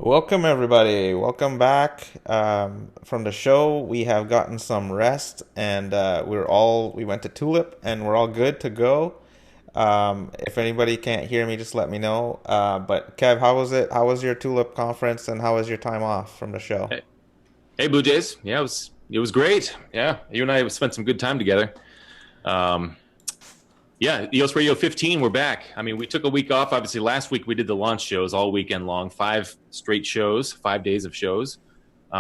Welcome, everybody. Welcome back from the show. We have gotten some rest, and we went to Tulip, and we're all good to go. If anybody can't hear me, just let me know. But Kev, how was it? How was your Tulip conference, and how was your time off from the show? Hey, hey, Blue Jays. Yeah, it was great. Yeah, you and I have spent some good time together. Um, yeah, EOS Radio 15, we're back. I mean, we took a week off. Obviously, last week we did the launch shows all weekend long, 5 straight shows, 5 days of shows.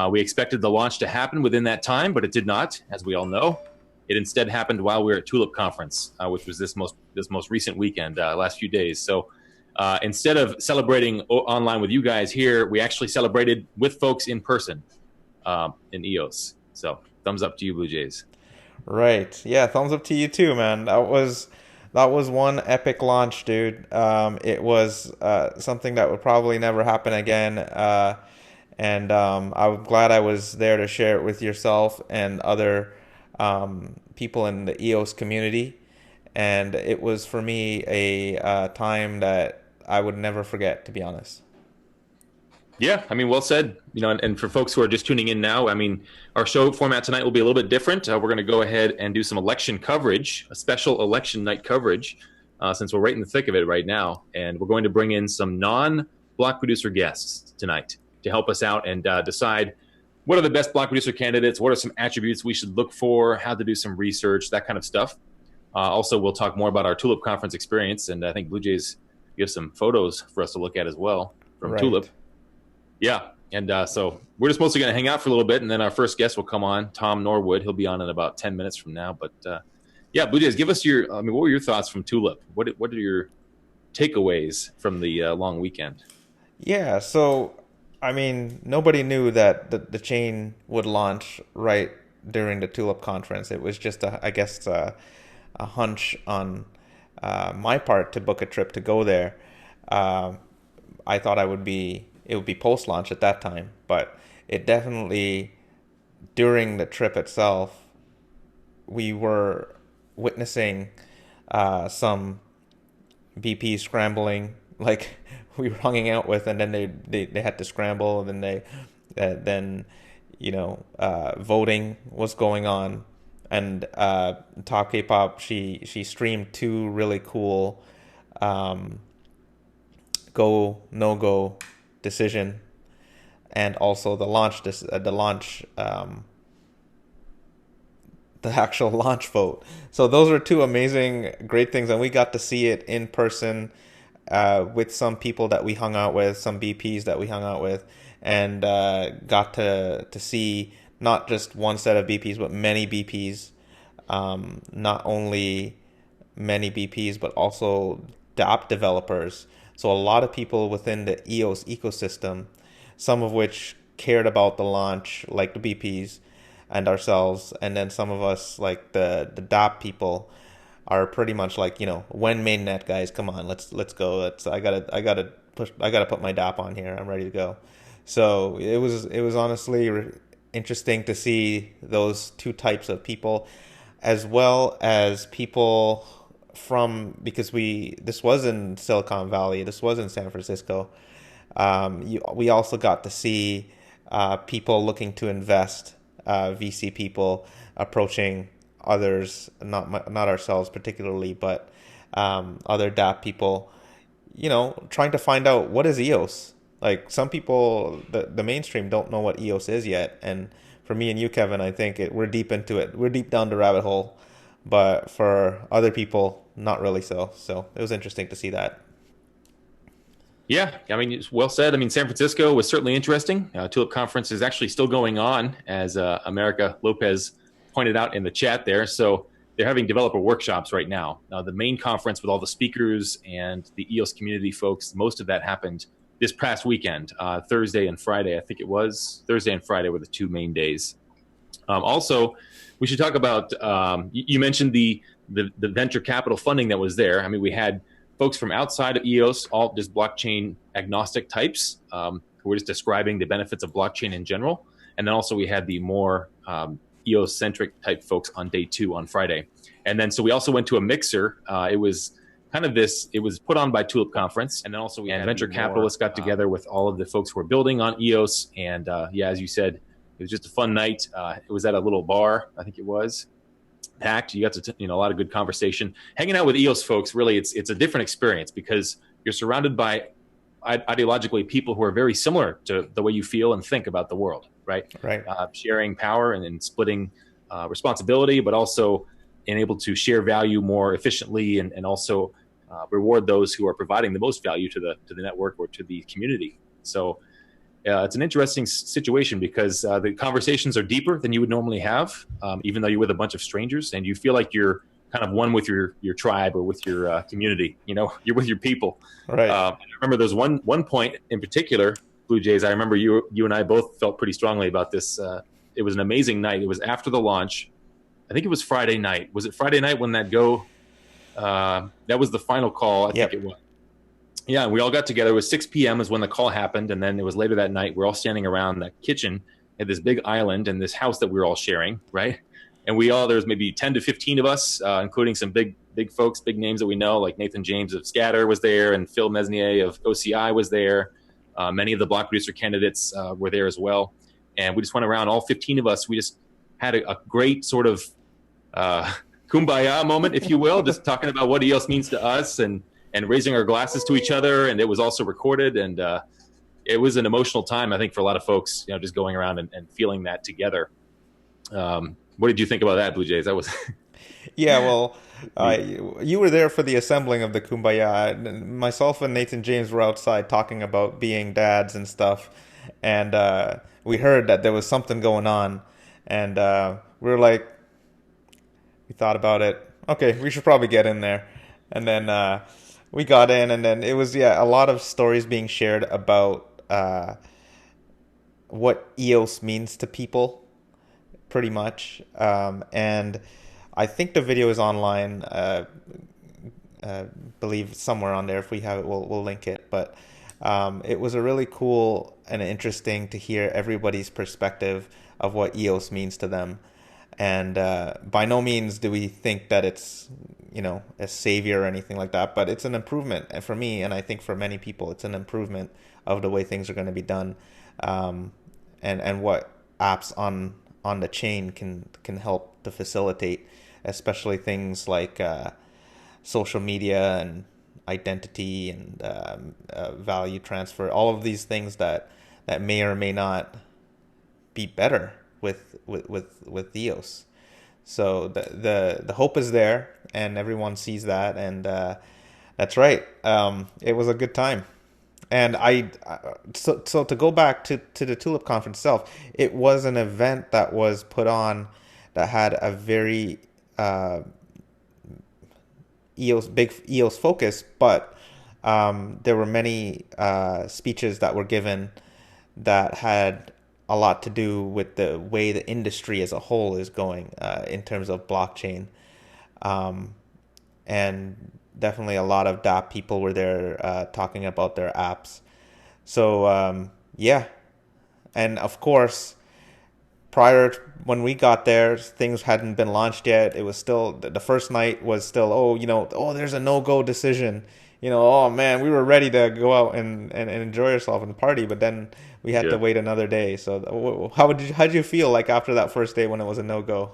We expected the launch to happen within that time, but it did not, as we all know. It instead happened while we were at Tulip Conference, which was this most recent weekend, last few days. So instead of celebrating online with you guys here, we actually celebrated with folks in person in EOS. So thumbs up to you, Blue Jays. Right. Yeah, thumbs up to you too, man. That was one epic launch, dude. It was something that would probably never happen again. And I'm glad I was there to share it with yourself and other people in the EOS community. And it was for me a time that I would never forget, to be honest. Yeah, I mean, well said. And for folks who are just tuning in now, I mean, our show format tonight will be a little bit different. We're going to go ahead and do some election coverage, a special election night coverage, since we're right in the thick of it right now. And we're going to bring in some non-block producer guests tonight to help us out and decide what are the best block producer candidates, what are some attributes we should look for, how to do some research, that kind of stuff. Also, we'll talk more about our Tulip conference experience, and I think Blue Jays give some photos for us to look at as well from Right. Tulip. Yeah. And so we're just mostly going to hang out for a little bit, and then our first guest will come on, Tom Norwood. He'll be on in about 10 minutes from now. But yeah, Blue Jays, give us what were your thoughts from Tulip? What are your takeaways from the long weekend? Yeah, so I mean, nobody knew that the chain would launch right during the Tulip conference. It was just I guess, a hunch on my part to book a trip to go there. Uh, I thought it would be post launch at that time, but it definitely during the trip itself we were witnessing some BP scrambling, like we were hanging out with, and then they had to scramble, and then then voting was going on, and Top K-pop, she streamed two really cool um, go no go decision, and also the actual launch vote. So those are two amazing, great things, and we got to see it in person with some people that we hung out with, some BPs that we hung out with, and got to see not just one set of BPs, but many BPs. Not only many BPs, but also the app developers. So a lot of people within the EOS ecosystem, some of which cared about the launch, like the BPs and ourselves, and then some of us, like the DApp people, are pretty much like, when mainnet guys, come on, let's go. I gotta put my DApp on here. I'm ready to go. So it was honestly interesting to see those two types of people, as well as people from, because this was in Silicon Valley, this was in San Francisco. We also got to see people looking to invest, VC people approaching others, not ourselves particularly, but other DApp people, trying to find out what is EOS. Like, some people, the mainstream don't know what EOS is yet, and for me and you, Kevin, I think we're deep into it. We're deep down the rabbit hole, but for other people, not really so. So it was interesting to see that. Yeah, I mean, it's well said. I mean, San Francisco was certainly interesting. Tulip Conference is actually still going on, as America Lopez pointed out in the chat there. So they're having developer workshops right now. The main conference with all the speakers and the EOS community folks, most of that happened this past weekend, Thursday and Friday. I think it was Thursday and Friday were the two main days. Also, we should talk about, you mentioned the venture capital funding that was there. I mean, we had folks from outside of EOS, all just blockchain agnostic types, who were just describing the benefits of blockchain in general. And then also we had the more EOS centric type folks on day two on Friday. And then so we also went to a mixer. It was kind of this, it was put on by Tulip Conference. And then also we had venture capitalists got together with all of the folks who were building on EOS. And yeah, as you said, it was just a fun night. It was at a little bar, I think it was. Packed. You got to, a lot of good conversation. Hanging out with EOS folks, really, it's a different experience because you're surrounded by ideologically people who are very similar to the way you feel and think about the world, right? Right. Sharing power and splitting responsibility, but also being able to share value more efficiently and also reward those who are providing the most value to the network or to the community. So it's an interesting situation because the conversations are deeper than you would normally have, even though you're with a bunch of strangers and you feel like you're kind of one with your tribe or with your community. You're with your people. Right. I remember there's one point in particular, Blue Jays. I remember you and I both felt pretty strongly about this. It was an amazing night. It was after the launch. I think it was Friday night. Was it Friday night when that Go? That was the final call. I think it was. Yeah, we all got together. It was 6 p.m. is when the call happened, and then it was later that night. We're all standing around the kitchen at this big island and this house that we were all sharing, right? And there was maybe 10 to 15 of us, including some big folks, big names that we know, like Nathan James of Scatter was there, and Phil Mesnier of OCI was there. Many of the block producer candidates were there as well. And we just went around, all 15 of us. We just had a great sort of kumbaya moment, if you will, just talking about what EOS means to us and raising our glasses to each other. And it was also recorded. And it was an emotional time, I think, for a lot of folks, just going around and feeling that together. What did you think about that, Blue Jays? That was... Yeah, well, you were there for the assembling of the Kumbaya. Myself and Nathan James were outside talking about being dads and stuff. And we heard that there was something going on. And we were like, we thought about it. Okay, we should probably get in there. And then we got in, and then it was, a lot of stories being shared about what EOS means to people. Pretty much, and I think the video is online. Believe somewhere on there. If we have it, we'll link it. But it was a really cool and interesting to hear everybody's perspective of what EOS means to them. And by no means do we think that it's a savior or anything like that. But it's an improvement, and for me, and I think for many people, it's an improvement of the way things are going to be done, and what apps on the chain can help to facilitate, especially things like social media and identity and value transfer, all of these things that may or may not be better with EOS. So the hope is there, and everyone sees that, and that's right. It was a good time. And so to go back to the Tulip Conference itself, it was an event that was put on that had a very big EOS focus, but there were many speeches that were given that had a lot to do with the way the industry as a whole is going in terms of blockchain, and definitely a lot of DApp people were there talking about their apps. So, and of course, when we got there, things hadn't been launched yet. It was still, the first night was still, there's a no-go decision. Oh man, we were ready to go out and enjoy ourselves and party, but then we had to wait another day. So how'd you feel like after that first day when it was a no-go?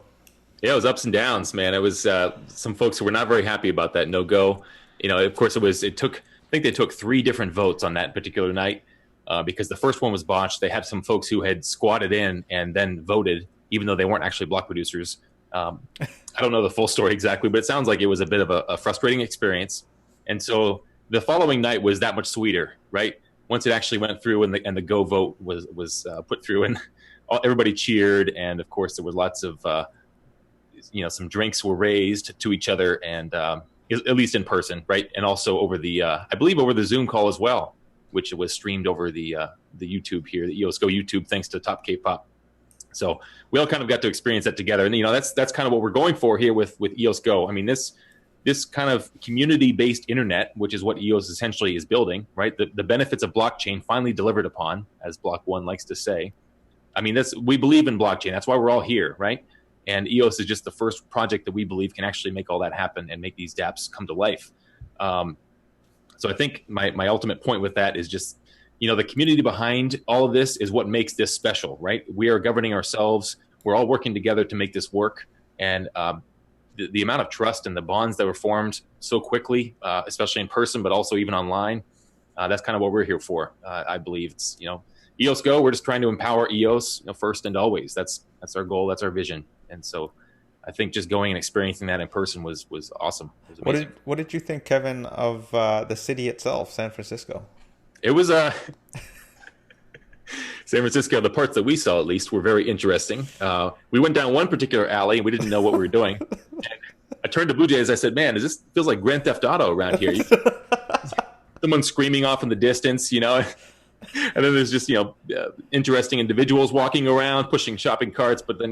Yeah, it was ups and downs, man. It was some folks who were not very happy about that no-go. Of course, I think they took 3 different votes on that particular night because the first one was botched. They had some folks who had squatted in and then voted, even though they weren't actually block producers. I don't know the full story exactly, but it sounds like it was a bit of a frustrating experience. And so the following night was that much sweeter, right? Once it actually went through and the go vote was put through, and everybody cheered, and of course there was lots of some drinks were raised to each other, and at least in person, right? And also over I believe over the Zoom call as well, which was streamed over the YouTube here, the EOS Go YouTube, thanks to Top K-Pop. So we all kind of got to experience that together, and that's kind of what we're going for here with EOS Go. I mean, this kind of community-based internet, which is what EOS essentially is building, right? The benefits of blockchain finally delivered upon, as Block One likes to say. I mean, we believe in blockchain. That's why we're all here, right? And EOS is just the first project that we believe can actually make all that happen and make these dApps come to life. So I think my ultimate point with that is just, the community behind all of this is what makes this special, right? We are governing ourselves. We're all working together to make this work. And the amount of trust and the bonds that were formed so quickly, especially in person, but also even online, that's kind of what we're here for. I believe it's, EOS Go, we're just trying to empower EOS first and always. That's our goal. That's our vision. And so I think just going and experiencing that in person was awesome. It was amazing. What did you think, Kevin, of the city itself, San Francisco? It was San Francisco, the parts that we saw at least were very interesting. We went down one particular alley and we didn't know what we were doing. And I turned to Bluejays. I said, "Man, this feels like Grand Theft Auto around here." Someone screaming off in the distance, and then there's just interesting individuals walking around pushing shopping carts. But then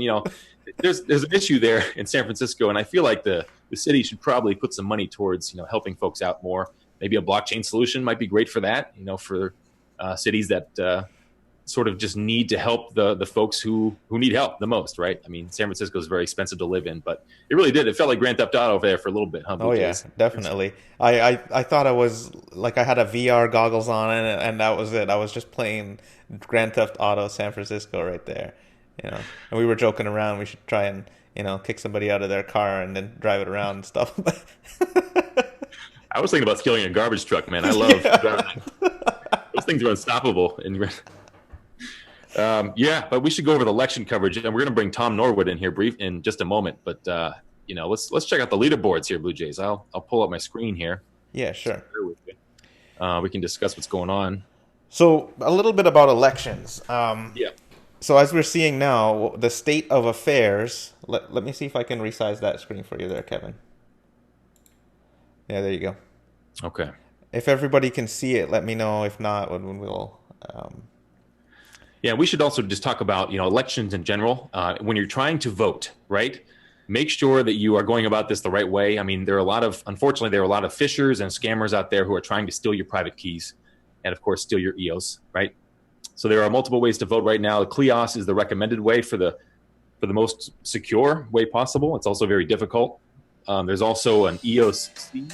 there's an issue there in San Francisco, and I feel like the city should probably put some money towards helping folks out more. Maybe a blockchain solution might be great for that. For cities that sort of just need to help the folks who need help the most, right? I mean, San Francisco is very expensive to live in, but it really did. It felt like Grand Theft Auto over there for a little bit, huh? Oh yeah, definitely. I thought I was like I had a VR goggles on and that was it. I was just playing Grand Theft Auto San Francisco right there, And we were joking around. We should try and kick somebody out of their car and then drive it around and stuff. I was thinking about stealing a garbage truck, man. I love driving. Those things are unstoppable. But we should go over the election coverage, and we're going to bring Tom Norwood in here in just a moment. But let's check out the leaderboards here, Bluejays. I'll pull up my screen here. Yeah, sure. We can discuss what's going on. So a little bit about elections. Yeah. So as we're seeing now, the state of affairs. Let me see if I can resize that screen for you there, Kevin. Yeah, there you go. Okay. If everybody can see it, let me know. If not, when we'll. Yeah, we should also just talk about elections in general. When you're trying to vote, right? Make sure that you are going about this the right way. I mean, unfortunately, there are a lot of phishers and scammers out there who are trying to steal your private keys, and of course, steal your EOS, right? So there are multiple ways to vote right now. CLIOS is the recommended way for the most secure way possible. It's also very difficult. There's also an EOSC.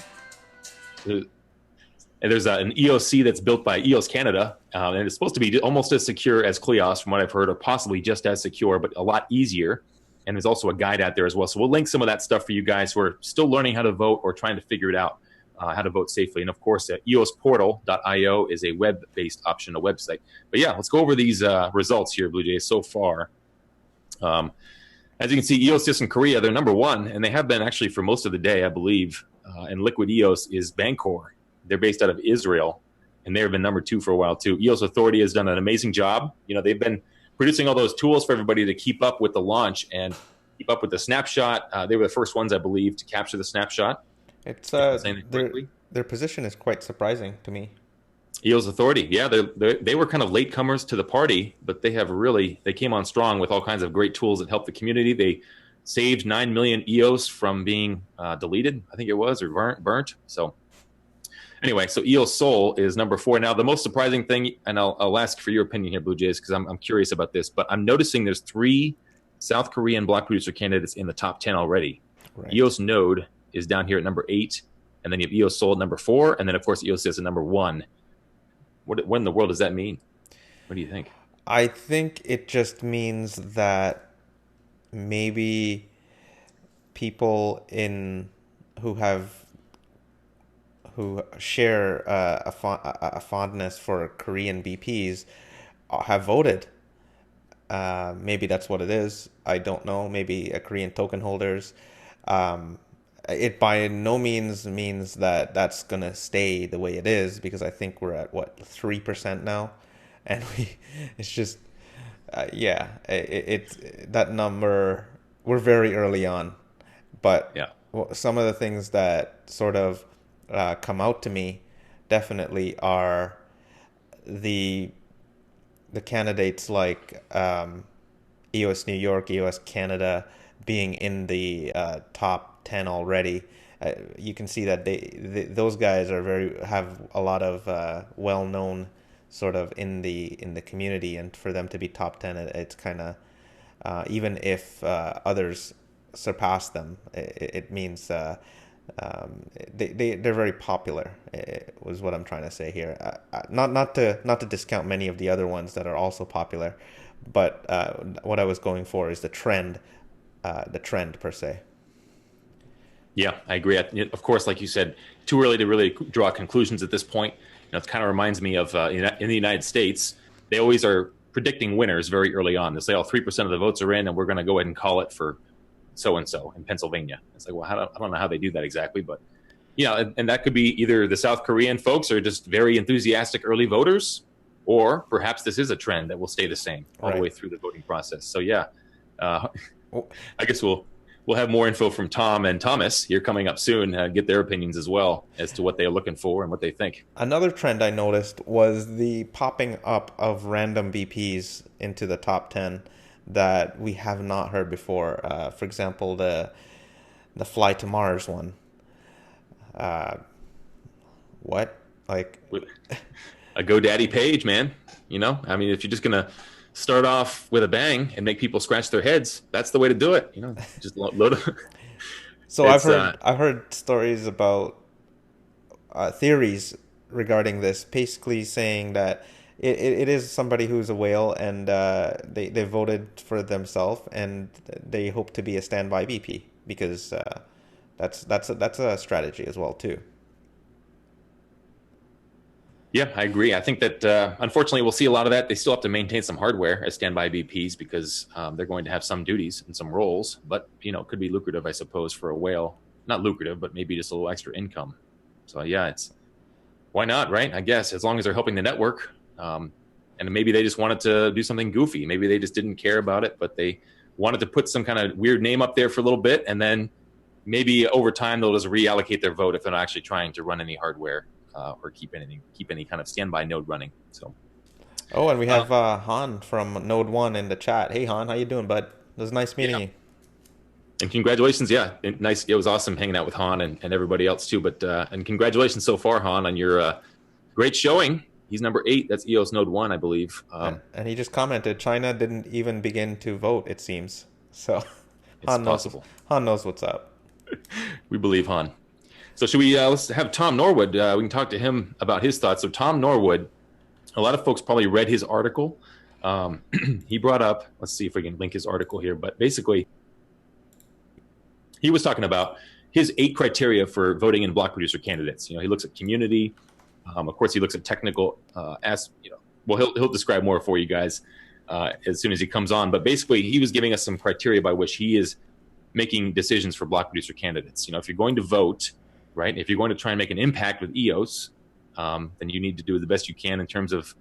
And there's an EOC that's built by EOS Canada, and it's supposed to be almost as secure as CLIOS, from what I've heard, or possibly just as secure, but a lot easier. And there's also a guide out there as well. So we'll link some of that stuff for you guys who are still learning how to vote or trying to figure it out, how to vote safely. And of course, eosportal.io is a web-based option, a website. But yeah, let's go over these results here, Bluejays, so far. As you can see, EOS in Korea, they're number one, and they have been actually for most of the day, I believe. And Liquid EOS is Bancor. They're based out of Israel, and they've been number two for a while too. EOS Authority has done an amazing job. They've been producing all those tools for everybody to keep up with the launch and keep up with the snapshot. They were the first ones, I believe, to capture the snapshot. It's their position is quite surprising to me. EOS Authority, yeah, they were kind of latecomers to the party, but they came on strong with all kinds of great tools that helped the community. They saved 9 million EOS from being deleted, I think it was, or burnt. So anyway, so EOS Seoul is number 4. Now, the most surprising thing, and I'll ask for your opinion here, Bluejays, because I'm curious about this, but I'm noticing there's 3 South Korean block producer candidates in the top 10 already. Right. EOS Node is down here at number 8, and then you have EOS Seoul at number 4, and then, of course, EOS is at number 1. What in the world does that mean? What do you think? I think it just means that maybe people who share a fondness for Korean BPs have voted. Maybe that's what it is. I don't know. Maybe a Korean token holders. It by no means means that that's going to stay the way it is, because I think we're at 3% now, and it's just it's that number. We're very early on, but some of the things that sort of come out to me definitely are the candidates like EOS New York, EOS Canada being in the top 10 already. You can see that those guys have a lot of well-known sort of in the community, and for them to be top 10, it's kind of even if others surpass them, it means They're very popular. Was what I'm trying to say here. Not to discount many of the other ones that are also popular, but what I was going for is the trend per se. Yeah, I agree. Of course, like you said, too early to really draw conclusions at this point. It kind of reminds me of in the United States, they always are predicting winners very early on. They say, "Oh, 3% of the votes are in, and we're going to go ahead and call it for so and so in Pennsylvania." It's like, well, I don't know how they do that exactly, but and that could be either the South Korean folks are just very enthusiastic early voters, or perhaps this is a trend that will stay the same all the way through the voting process. So I guess we'll have more info from Tom and Thomas here coming up soon, get their opinions as well as to what they're looking for and what they think. Another trend I noticed was the popping up of random VPs into the top 10 that we have not heard before. For example, the Fly to Mars one. What? Like a GoDaddy page, man. I mean, if you're just going to start off with a bang and make people scratch their heads, that's the way to do it. Just load it. So I've heard stories about theories regarding this, basically saying that it is somebody who's a whale and they voted for themselves and they hope to be a standby VP because that's a strategy as well too. Yeah, I agree. I think that unfortunately we'll see a lot of that. They still have to maintain some hardware as standby VPs because they're going to have some duties and some roles, but it could be lucrative, I suppose, for a whale. Not lucrative, but maybe just a little extra income. So yeah, why not, right? I guess as long as they're helping the network, and maybe they just wanted to do something goofy. Maybe they just didn't care about it, but they wanted to put some kind of weird name up there for a little bit, and then maybe over time they'll just reallocate their vote if they're not actually trying to run any hardware. Or keep any kind of standby node running. So, and we have Han from Node 1 in the chat. Hey Han, how you doing, bud? It was nice meeting you. And congratulations, nice. It was awesome hanging out with Han and everybody else too. But and congratulations so far, Han, on your great showing. He's number 8. That's EOS Node 1, I believe. And he just commented, China didn't even begin to vote, it seems. So Han knows what's up. We believe Han. So should we let's have Tom Norwood. We can talk to him about his thoughts. So Tom Norwood, a lot of folks probably read his article. He brought up, let's see if we can link his article here, but basically he was talking about his 8 criteria for voting in block producer candidates. He looks at community. Of course, he looks at technical well, he'll describe more for you guys as soon as he comes on. But basically, he was giving us some criteria by which he is making decisions for block producer candidates. If you're going to vote, right? If you're going to try and make an impact with EOS, then you need to do the best you can in terms of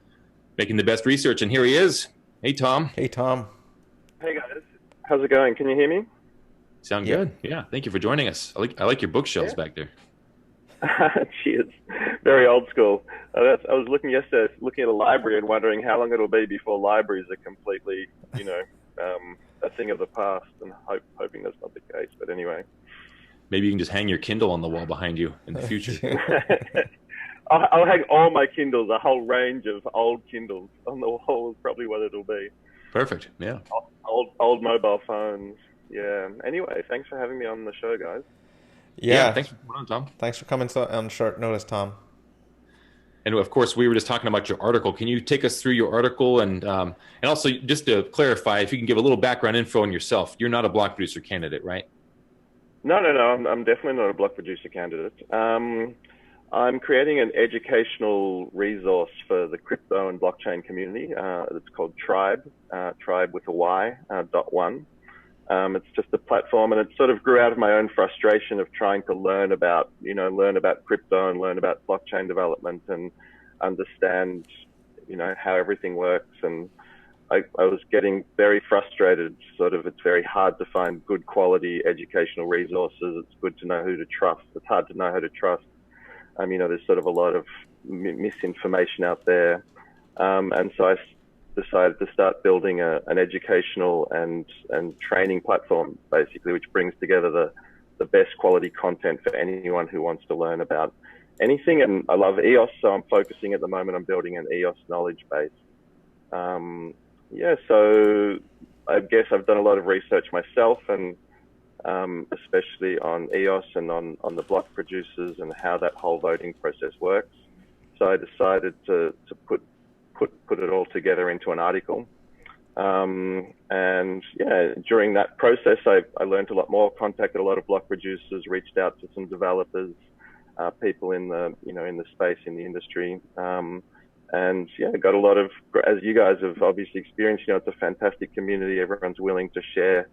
making the best research. And here he is. Hey, Tom. Hey, Tom. Hey, guys. How's it going? Can you hear me? Sound good. Yeah. Thank you for joining us. I like your bookshelves back there. Cheers. Very old school. I was looking yesterday, looking at a library and wondering how long it'll be before libraries are completely, a thing of the past, and hoping that's not the case. But anyway. Maybe you can just hang your Kindle on the wall behind you in the future. I'll hang all my Kindles, a whole range of old Kindles on the wall is probably what it'll be. Perfect, yeah. Old mobile phones, yeah. Anyway, thanks for having me on the show, guys. Yeah, thanks for coming on, Tom. Thanks for coming on short notice, Tom. And of course, we were just talking about your article. Can you take us through your article and also just to clarify, if you can give a little background info on yourself? You're not a block producer candidate, right? No. I'm definitely not a block producer candidate. I'm creating an educational resource for the crypto and blockchain community. It's called Tribe, Tribe with a Y, .1. It's just a platform, and it sort of grew out of my own frustration of trying to learn about crypto and learn about blockchain development and understand, how everything works. And I was getting very frustrated. It's very hard to find good quality educational resources. It's good to know who to trust. It's hard to know who to trust. There's sort of a lot of misinformation out there. And so I decided to start building an educational and training platform, basically, which brings together the best quality content for anyone who wants to learn about anything. And I love EOS, so I'm focusing at the moment on building an EOS knowledge base. So I guess I've done a lot of research myself, and especially on EOS and on the block producers and how that whole voting process works. So I decided to put it all together into an article. And yeah, during that process, I learned a lot more, contacted a lot of block producers, reached out to some developers, people in the space, in the industry. And yeah, got a lot of, as you guys have obviously experienced, it's a fantastic community. Everyone's willing to share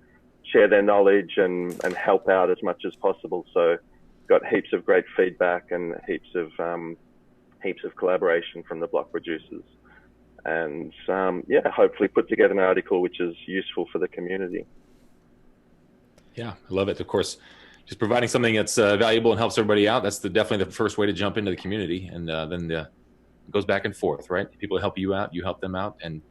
their knowledge and help out as much as possible. So got heaps of great feedback and heaps of collaboration from the block producers. And yeah, hopefully put together an article which is useful for the community. Yeah, I love it. Of course, just providing something that's valuable and helps everybody out. That's definitely the first way to jump into the community. And then it goes back and forth, right? People help you out, you help them out. And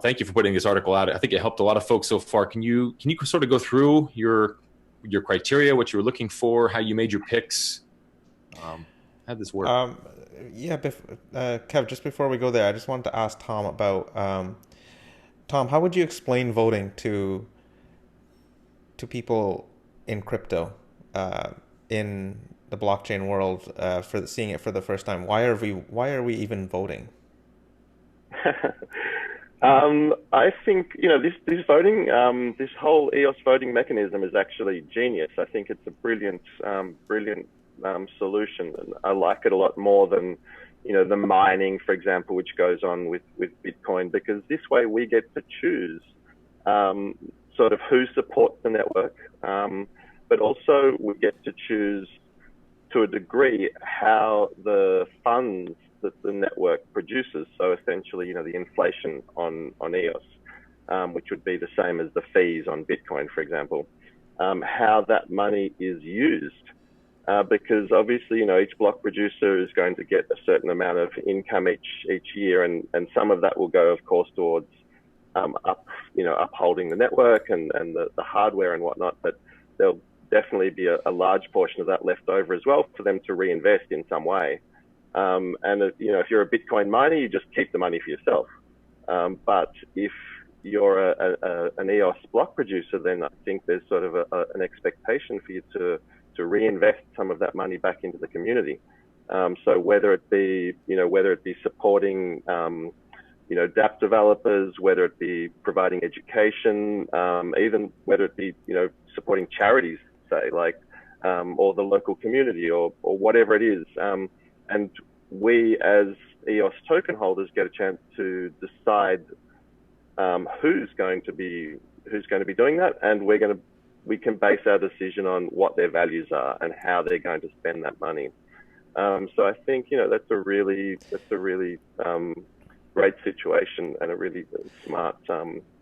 thank you for putting this article out. I think it helped a lot of folks so far. Can you sort of go through your criteria, what you were looking for, how you made your picks? How'd this work? Yeah, Kev, just before we go there, I just wanted to ask Tom about, Tom, how would you explain voting to people in crypto, in the blockchain world, for seeing it for the first time? Why are we even voting? I think, this voting, this whole EOS voting mechanism is actually genius. I think it's a brilliant solution, and I like it a lot more than the mining, for example, which goes on with Bitcoin, because this way we get to choose sort of who supports the network, but also we get to choose to a degree how the funds that the network produces. So essentially, the inflation on EOS, which would be the same as the fees on Bitcoin, for example, how that money is used. Because obviously, each block producer is going to get a certain amount of income each year, and some of that will go, of course, towards upholding the network and the hardware and whatnot. But there'll definitely be a large portion of that left over as well for them to reinvest in some way. And if you're a Bitcoin miner, you just keep the money for yourself. But if you're an EOS block producer, then I think there's sort of an expectation for you to reinvest some of that money back into the community. So whether it be supporting, dApp developers, whether it be providing education, even whether it be, supporting charities, say, like, or the local community or whatever it is. And we as EOS token holders get a chance to decide who's going to be doing that, and we can base our decision on what their values are and how they're going to spend that money. So I think, that's a really great situation and a really smart.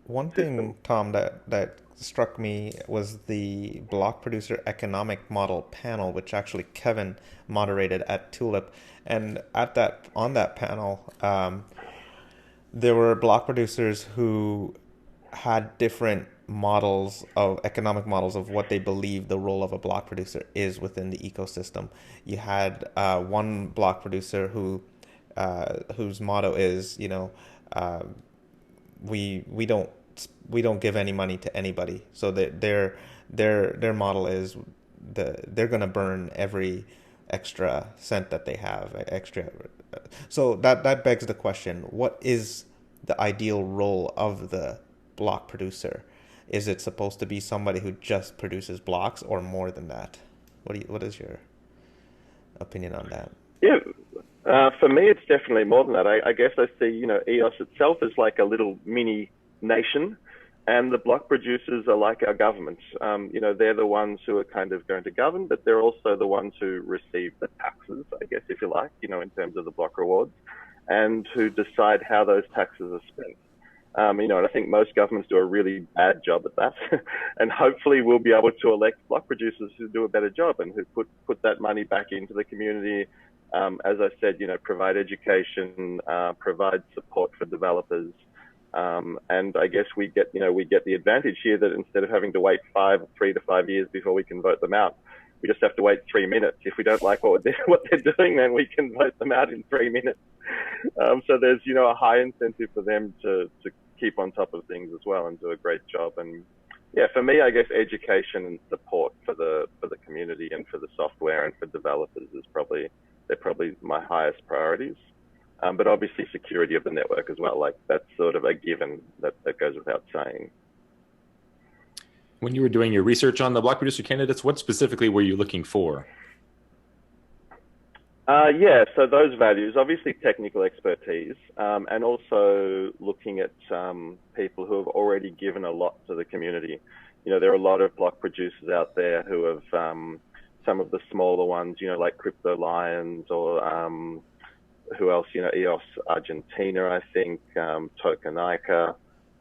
One thing, Tom, that struck me was the block producer economic model panel, which actually Kevin moderated at Tulip. And on that panel, there were block producers who had different economic models of what they believe the role of a block producer is within the ecosystem. You had one block producer whose motto is, we don't give any money to anybody. So that their model is they're going to burn every extra cent that they have extra. So that begs the question: what is the ideal role of the block producer? Is it supposed to be somebody who just produces blocks, or more than that? What is your opinion on that? Yeah, for me, it's definitely more than that. I guess I see, EOS itself is like a little mini nation, and the block producers are like our governments. They're the ones who are kind of going to govern, but they're also the ones who receive the taxes, I guess, if you like, in terms of the block rewards, and who decide how those taxes are spent. And I think most governments do a really bad job at that. And hopefully we'll be able to elect block producers who do a better job and who put that money back into the community. As I said, provide education, provide support for developers. And I guess we get the advantage here that instead of having to wait 3 to 5 years before we can vote them out, we just have to wait 3 minutes. If we don't like what they're doing, then we can vote them out in 3 minutes. So there's, a high incentive for them to keep on top of things as well and do a great job. And yeah, for me, I guess education and support for the community and for the software and for developers is probably my highest priorities. But obviously security of the network as well. Like that's sort of a given that goes without saying. When you were doing your research on the block producer candidates, what specifically were you looking for? Yeah, so those values, obviously technical expertise, and also looking at people who have already given a lot to the community. You know, there are a lot of block producers out there who have some of the smaller ones, you know, like Crypto Lions or who else, you know, EOS Argentina, I think, Tokenica,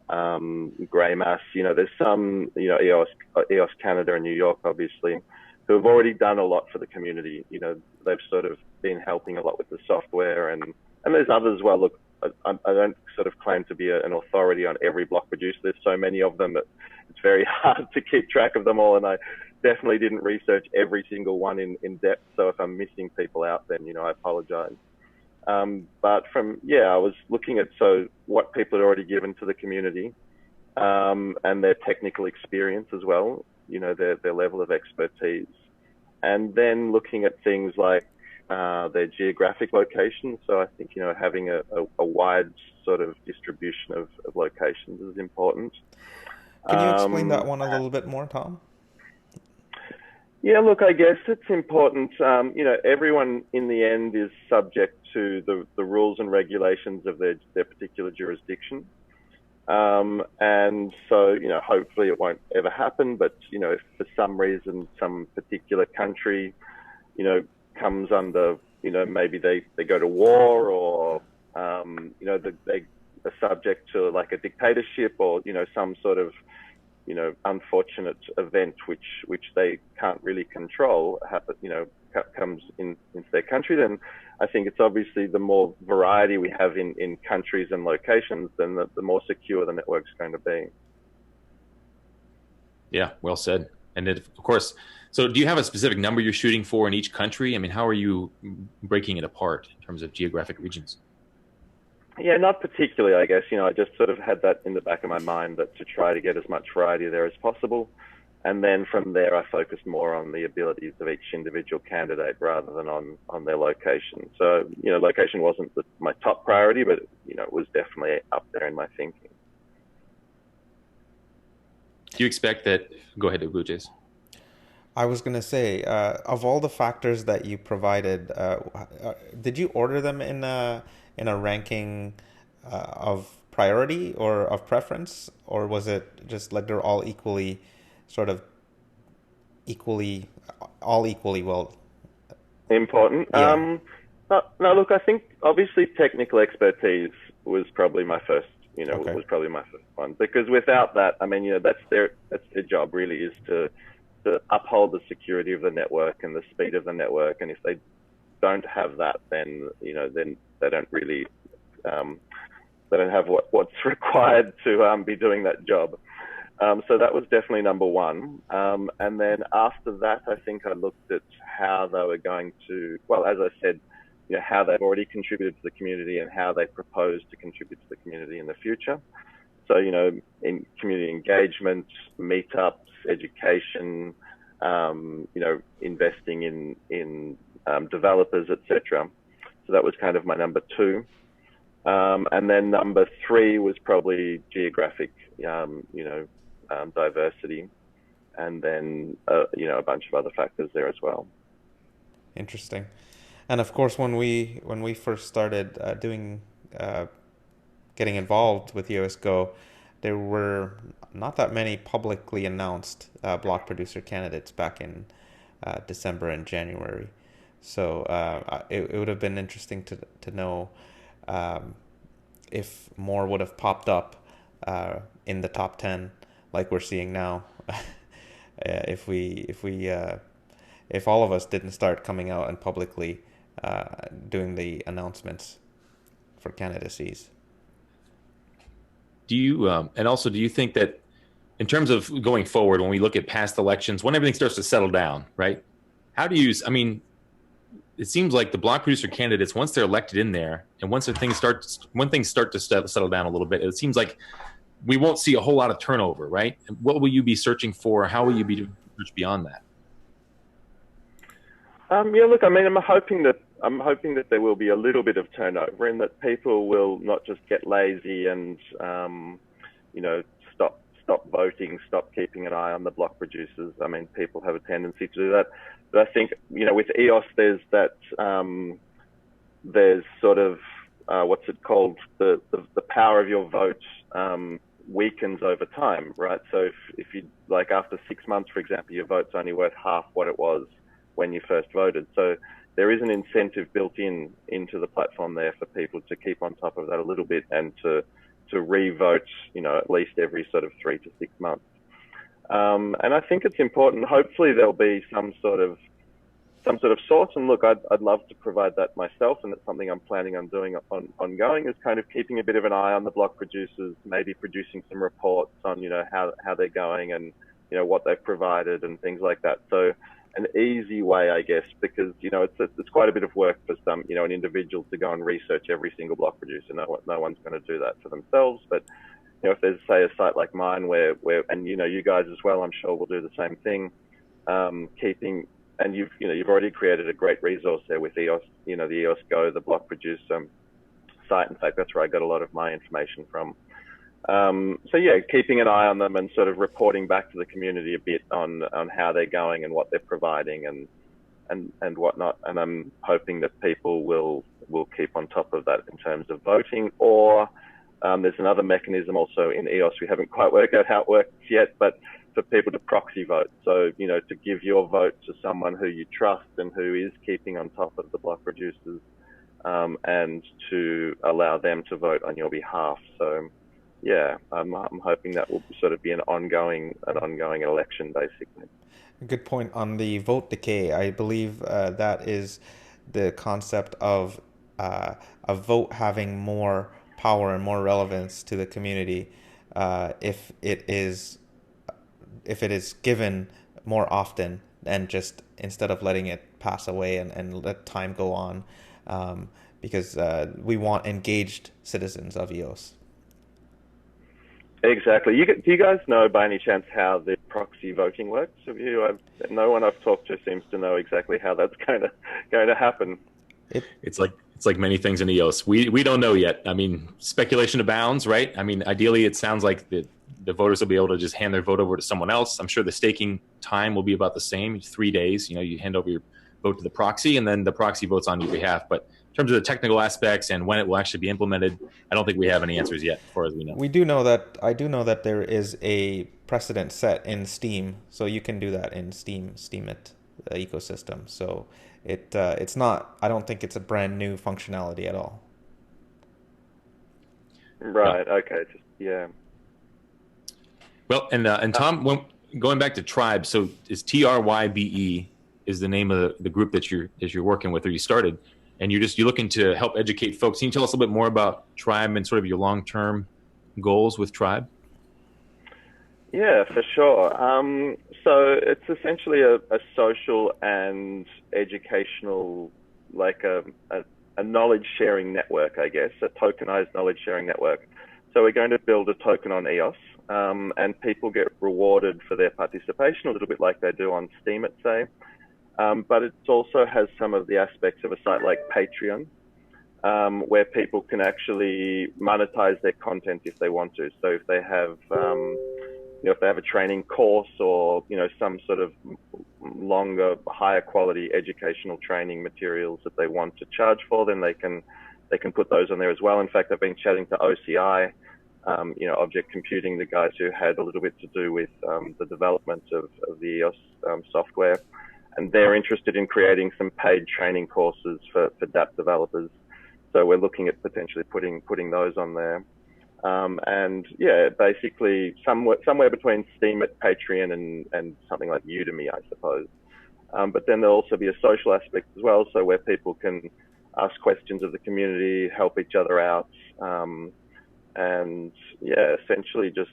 Greymass, you know, there's some, you know, EOS Canada and New York, obviously, who have already done a lot for the community. You know, they've sort of been helping a lot with the software, and there's others. Well, look, I don't sort of claim to be an authority on every block producer. There's so many of them that it's very hard to keep track of them all, and I definitely didn't research every single one in depth. So if I'm missing people out, then, you know, I apologize. But I was looking at what people had already given to the community, and their technical experience as well, you know, their level of expertise, and then looking at things like their geographic location. So I think, you know, having a wide sort of distribution of locations is important. Can you explain that one a little bit more, Tom? Yeah, look, I guess it's important. You know, everyone in the end is subject to the rules and regulations of their particular jurisdiction. And so, you know, hopefully it won't ever happen, but, you know, if for some reason some particular country, you know, comes under, you know, maybe they go to war, or, you know, they are subject to like a dictatorship, or, you know, some sort of, you know, unfortunate event which they can't really control, you know, comes into their country, then I think it's obviously the more variety we have in countries and locations, then the more secure the network's going to be. Yeah, well said. And then, of course, so do you have a specific number you're shooting for in each country? I mean, how are you breaking it apart in terms of geographic regions? Yeah, not particularly, I guess. You know, I just sort of had that in the back of my mind, that to try to get as much variety there as possible. And then from there, I focused more on the abilities of each individual candidate rather than on their location. So, you know, location wasn't my top priority, but, you know, it was definitely up there in my thinking. Do you expect that? Go ahead, Bluejays. I was going to say, of all the factors that you provided, did you order them in a ranking of priority or of preference, or was it just like they're all equally well important? Yeah. No, look, I think obviously technical expertise was probably my first. You know, Okay. was probably my first one, because without that, I mean, you know, that's their job really, is to uphold the security of the network and the speed of the network. And if they don't have that, then, you know, then they don't really, they don't have what's required to be doing that job. So that was definitely number one. And then after that, I think I looked at how they were going to, well, as I said, you know, how they've already contributed to the community and how they propose to contribute to the community in the future. So, you know, in community engagement, meetups, education, you know, investing in developers, etc. So that was kind of my number two. And then number three was probably geographic, you know, diversity, and then, you know, a bunch of other factors there as well. Interesting. And of course, when we first started getting involved with EOS Go, there were not that many publicly announced block producer candidates back in December and January. So it would have been interesting to know if more would have popped up in the top 10 like we're seeing now. If all of us didn't start coming out and publicly doing the announcements for candidacies. Do you, and also, do you think that in terms of going forward, when we look at past elections, when everything starts to settle down, right? How do you, I mean, it seems like the block producer candidates, once they're elected in there, and when things start to settle down a little bit, it seems like we won't see a whole lot of turnover, right? What will you be searching for? How will you be doing research beyond that? Yeah, look, I mean, I'm hoping that there will be a little bit of turnover, and that people will not just get lazy and stop voting, stop keeping an eye on the block producers. I mean, people have a tendency to do that, but I think with EOS, there's that there's sort of what's it called, the power of your vote weakens over time, right? So if you, like, after 6 months, for example, your vote's only worth half what it was when you first voted. So there is an incentive built into the platform there for people to keep on top of that a little bit, and to re-vote, at least every sort of 3 to 6 months. And I think it's important. Hopefully there'll be some sort of source. And look, I'd love to provide that myself, and it's something I'm planning on doing ongoing, is kind of keeping a bit of an eye on the block producers, maybe producing some reports on, how they're going, and, what they've provided and things like that. So an easy way, I guess, because, it's quite a bit of work for some, an individual to go and research every single block producer. No one's going to do that for themselves. But, if there's, say, a site like mine where, and, you guys as well, I'm sure will do the same thing, and you've already created a great resource there with EOS, the EOS Go, the block producer site. In fact, that's where I got a lot of my information from. So yeah, keeping an eye on them and sort of reporting back to the community a bit on how they're going and what they're providing and whatnot. And I'm hoping that people will keep on top of that in terms of voting. Or there's another mechanism also in EOS. We haven't quite worked out how it works yet, but for people to proxy vote. So, to give your vote to someone who you trust and who is keeping on top of the block producers, and to allow them to vote on your behalf. So, yeah, I'm hoping that will sort of be an ongoing election, basically. Good point on the vote decay. I believe that is the concept of a vote having more power and more relevance to the community if it is given more often, and just instead of letting it pass away and let time go on, because we want engaged citizens of EOS. Exactly. Do you guys know by any chance how the proxy voting works? No one I've talked to seems to know exactly how that's going to happen. It's like many things in EOS. We don't know yet. I mean, speculation abounds, right? I mean, ideally, it sounds like the voters will be able to just hand their vote over to someone else. I'm sure the staking time will be about the same, 3 days. You hand over your vote to the proxy, and then the proxy votes on your behalf. But in terms of the technical aspects and when it will actually be implemented, I don't think we have any answers yet, as far as we know. I do know that there is a precedent set in Steam, so you can do that in Steemit ecosystem. So it's not. I don't think it's a brand new functionality at all. Right. No. Okay. Yeah. Well, and Tom, going back to Tribe, so is TRYBE is the name of the group that you're working with, or you started, and you're looking to help educate folks. Can you tell us a little bit more about Tribe and sort of your long-term goals with Tribe? Yeah, for sure. So it's essentially a social and educational, like a knowledge sharing network, I guess, a tokenized knowledge sharing network. So we're going to build a token on EOS, and people get rewarded for their participation, a little bit like they do on Steam, say. But it also has some of the aspects of a site like Patreon, where people can actually monetize their content if they want to. So if they have, if they have a training course or, some sort of longer, higher quality educational training materials that they want to charge for, then they can put those on there as well. In fact, I've been chatting to OCI, Object Computing, the guys who had a little bit to do with the development of the EOS software. And they're interested in creating some paid training courses for dApp developers. So we're looking at potentially putting those on there. And yeah, basically somewhere between Steam at Patreon and something like Udemy, I suppose. But then there'll also be a social aspect as well, so where people can ask questions of the community, help each other out, and yeah, essentially just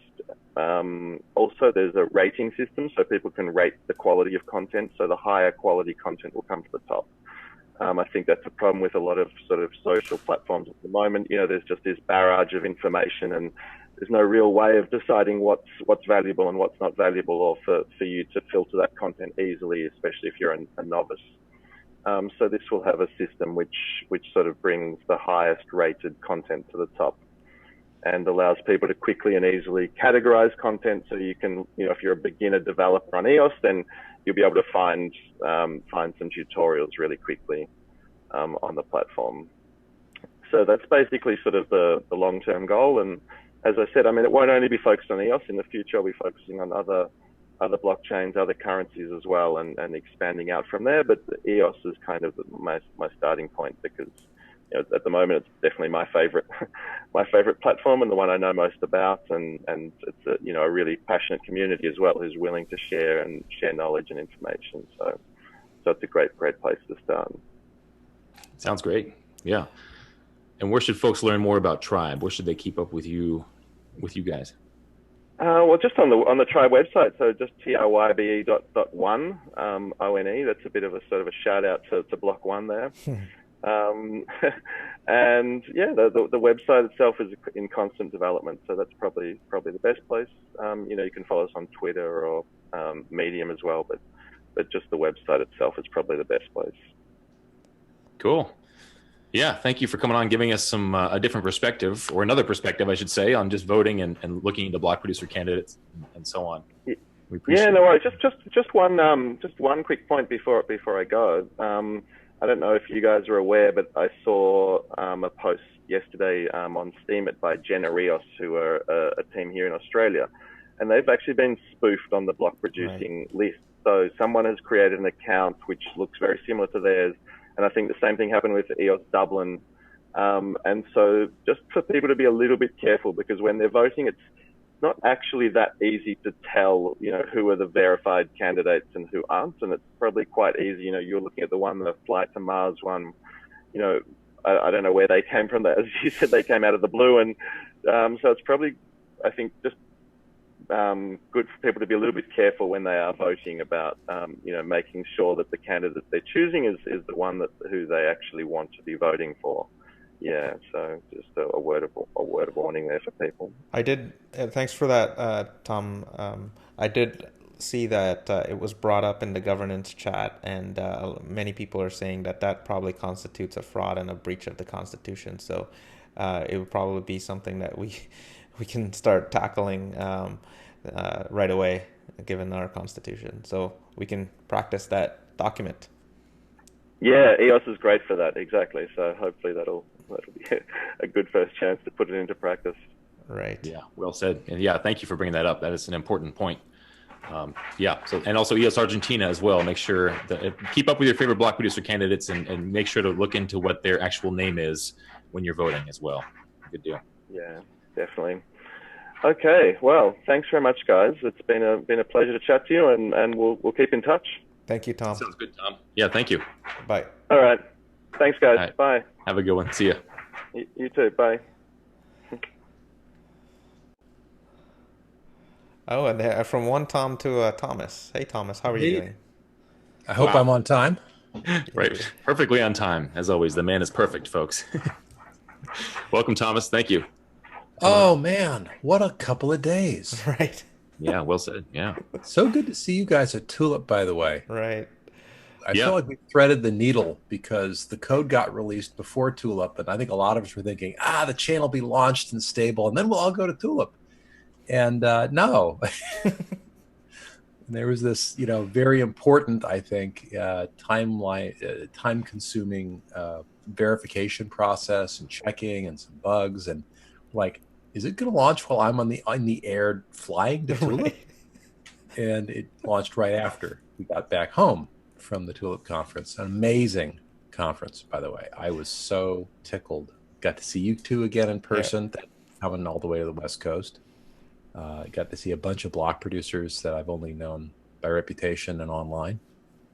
also there's a rating system, so people can rate the quality of content. So the higher quality content will come to the top. I think that's a problem with a lot of sort of social platforms at the moment. There's just this barrage of information, and there's no real way of deciding what's valuable and what's not valuable, or for you to filter that content easily, especially if you're a novice. So this will have a system which sort of brings the highest rated content to the top, and allows people to quickly and easily categorize content. So you can, if you're a beginner developer on EOS, then you'll be able to find some tutorials really quickly on the platform. So that's basically sort of the long-term goal. And as I said, I mean, it won't only be focused on EOS. In the future, I'll be focusing on other blockchains, other currencies as well, and expanding out from there. But the EOS is kind of my starting point, because at the moment, it's definitely my favorite platform, and the one I know most about, and it's a really passionate community as well, who's willing to share knowledge and information. So it's a great place to start. Sounds great. Yeah. And where should folks learn more about Tribe? Where should they keep up with you guys? Well, just on the Tribe website. So just trybe.one, ONE. That's a bit of a sort of a shout out to Block One there. And yeah, the website itself is in constant development, so that's probably the best place. You can follow us on Twitter or Medium as well, but just the website itself is probably the best place. Cool. Yeah, thank you for coming on, giving us some a different perspective, or another perspective, I should say, on just voting and looking into block producer candidates and so on. We appreciate no worries. Just one quick point before I go. I don't know if you guys are aware, but I saw a post yesterday on Steam by Jenna Rios, who are a team here in Australia, and they've actually been spoofed on the block producing list. So someone has created an account which looks very similar to theirs, and I think the same thing happened with EOS Dublin. And so just for people to be a little bit careful, because when they're voting, it's not actually that easy to tell, who are the verified candidates and who aren't. And it's probably quite easy. You're looking at the Flight to Mars one, I don't know where they came from. As you said, they came out of the blue. And so it's probably, I think, just good for people to be a little bit careful when they are voting about, making sure that the candidate they're choosing is the one who they actually want to be voting for. Yeah, so just a word of warning there for people. I did. Thanks for that, Tom. I did see that it was brought up in the governance chat, and many people are saying that probably constitutes a fraud and a breach of the Constitution. So it would probably be something that we can start tackling right away, given our Constitution. So we can practice that document. Yeah, EOS is great for that. Exactly. So hopefully that'll be a good first chance to put it into practice. Right. Yeah. Well said. And yeah, thank you for bringing that up. That is an important point. So, and also EOS Argentina as well. Make sure that keep up with your favorite block producer candidates, and make sure to look into what their actual name is when you're voting as well. Good deal. Yeah, definitely. Okay. Well, thanks very much, guys. It's been a pleasure to chat to you, and we'll keep in touch. Thank you, Tom. Sounds good, Tom. Yeah, thank you. Bye. All right. Thanks, guys. Right. Bye. Have a good one. See ya. You too. Bye. Oh, and from one Tom to Thomas. Hey, Thomas, how are you doing? I hope I'm on time. Right. Perfectly on time, as always. The man is perfect, folks. Welcome, Thomas. Thank you. Oh, man. What a couple of days. Right. Yeah, well said. Yeah. So good to see you guys at Tulip, by the way. Right. I feel like we threaded the needle, because the code got released before Tulip, and I think a lot of us were thinking, the chain will be launched and stable, and then we'll all go to Tulip. And no. There was this, very important, I think, time-consuming verification process and checking and some bugs, and is it going to launch while I'm on the air flying to Tulip? Right. And it launched right after we got back home from the Tulip conference. An amazing conference, by the way. I was so tickled. Got to see you two again in person, coming all the way to the West Coast. Got to see a bunch of block producers that I've only known by reputation and online.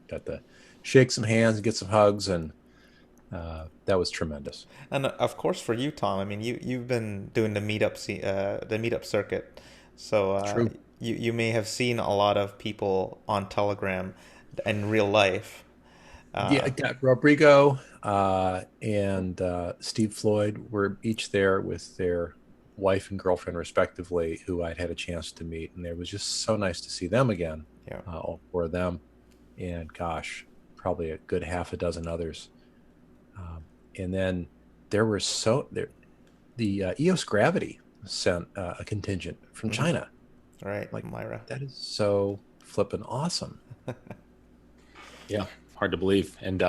Got to shake some hands and get some hugs, and that was tremendous. And of course, for you, Tom, I mean, you've been doing the meetup circuit, so you may have seen a lot of people on Telegram in real life. I got Rodrigo and Steve Floyd were each there with their wife and girlfriend respectively, who I'd had a chance to meet, and it was just so nice to see them again. Yeah. All four of them, and gosh, probably a good half a dozen others. And then there were the EOS Gravity sent a contingent from China. Right, like Myra. That is so flippin' awesome. Yeah, hard to believe. And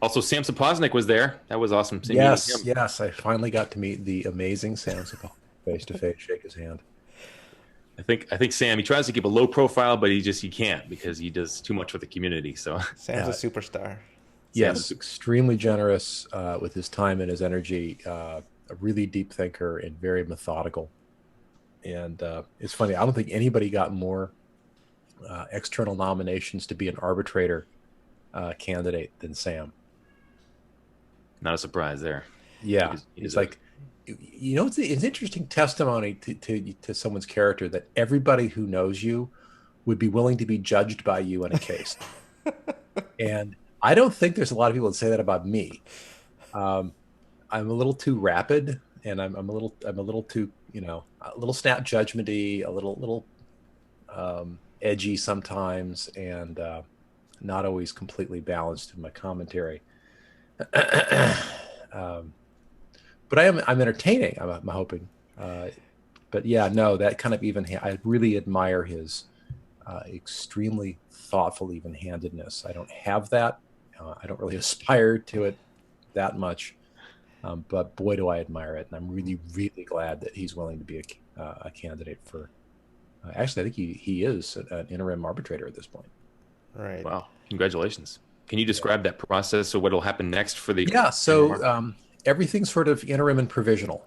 also Sam Saposnik was there. That was awesome. Yes, I finally got to meet the amazing Sam Saposnik face to face, shake his hand. I think Sam, he tries to keep a low profile, but he can't because he does too much for the community. So Sam's a superstar. Yes, extremely generous with his time and his energy. A really deep thinker and very methodical. And it's funny, I don't think anybody got more external nominations to be an arbitrator candidate than Sam. Not a surprise there. Yeah, it's like, it's interesting testimony to someone's character that everybody who knows you would be willing to be judged by you in a case. And I don't think there's a lot of people that say that about me. I'm a little too rapid, and I'm a little too, a little snap judgmenty, a little edgy sometimes, and not always completely balanced in my commentary. But I'm entertaining. I'm hoping. But yeah, no, that kind of I really admire his extremely thoughtful even-handedness. I don't have that. I don't really aspire to it that much. But boy, do I admire it. And I'm really, really glad that he's willing to be a candidate for. Actually, I think he is an interim arbitrator at this point. Right. Wow. Congratulations. Can you describe that process? So what will happen next for the... Yeah. So everything's sort of interim and provisional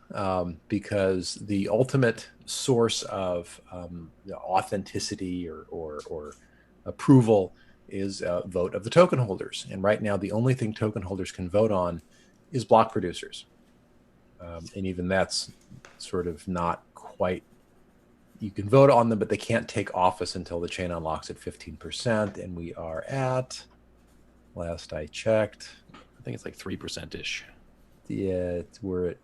because the ultimate source of authenticity or approval is a vote of the token holders. And right now, the only thing token holders can vote on is block producers. And even that's sort of not quite... You can vote on them, but they can't take office until the chain unlocks at 15%. And we are at, last I checked, I think it's like 3%-ish. Yeah, we're at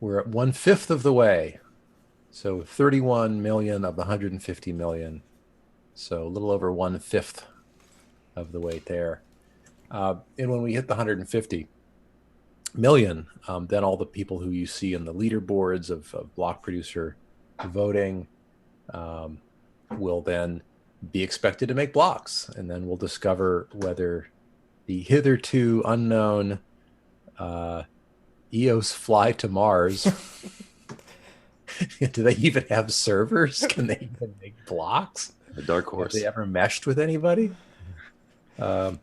1/5 of the way. So 31 million of the 150 million. So a little over 1/5 of the way there. And when we hit the 150 million, then all the people who you see in the leaderboards of block producer voting will then be expected to make blocks. And then we'll discover whether the hitherto unknown EOS fly to Mars. Do they even have servers? Can they even make blocks? The dark horse. Have they ever meshed with anybody? I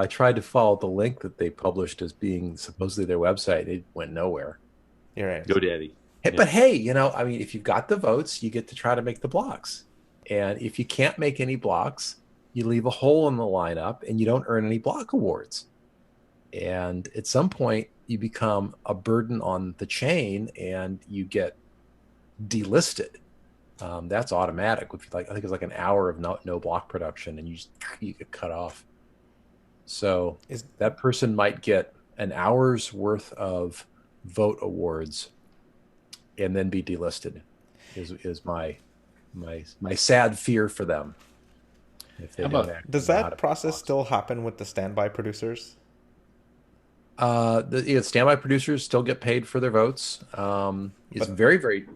tried to follow the link that they published as being supposedly their website. It went nowhere. You're right. GoDaddy. But hey, if you've got the votes, you get to try to make the blocks. And if you can't make any blocks, you leave a hole in the lineup and you don't earn any block awards. And at some point, you become a burden on the chain and you get delisted. That's automatic. I think it's like an hour of no block production and you get cut off. So that person might get an hour's worth of vote awards and then be delisted is my sad fear for them. If they Does that process still happen with the standby producers? The standby producers still get paid for their votes. It's very, very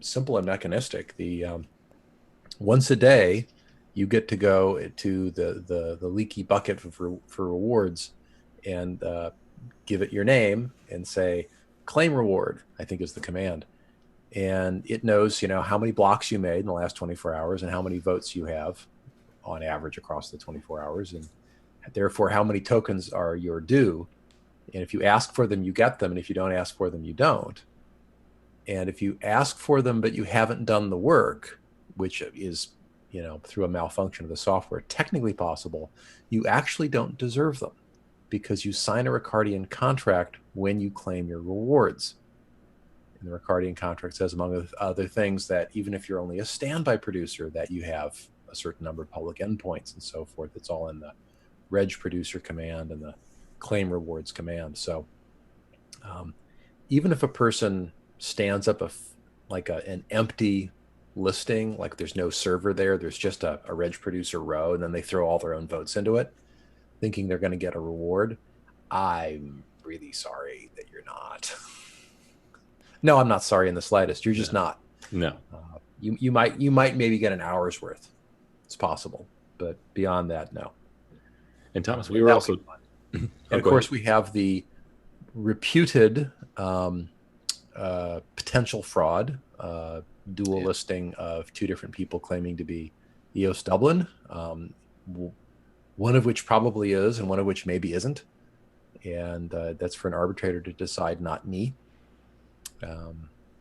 simple and mechanistic. The once a day, you get to go to the leaky bucket for rewards and give it your name and say, claim reward, I think is the command. And it knows, how many blocks you made in the last 24 hours and how many votes you have on average across the 24 hours. And therefore, how many tokens are your due. And if you ask for them, you get them. And if you don't ask for them, you don't. And if you ask for them, but you haven't done the work, which is, through a malfunction of the software, technically possible, you actually don't deserve them because you sign a Ricardian contract when you claim your rewards. And the Ricardian contract says, among other things, that even if you're only a standby producer, that you have a certain number of public endpoints and so forth. It's all in the reg producer command and the claim rewards command. So even if a person stands up an empty listing, like there's no server there. There's just a reg producer row, and then they throw all their own votes into it, thinking they're going to get a reward. I'm really sorry that you're not. No, I'm not sorry in the slightest. You're just not. No. You might maybe get an hour's worth. It's possible, but beyond that, no. And Thomas, we were also, and of course, we have the reputed potential fraud, dual listing of two different people claiming to be EOS Dublin, one of which probably is, and one of which maybe isn't. And that's for an arbitrator to decide, not me.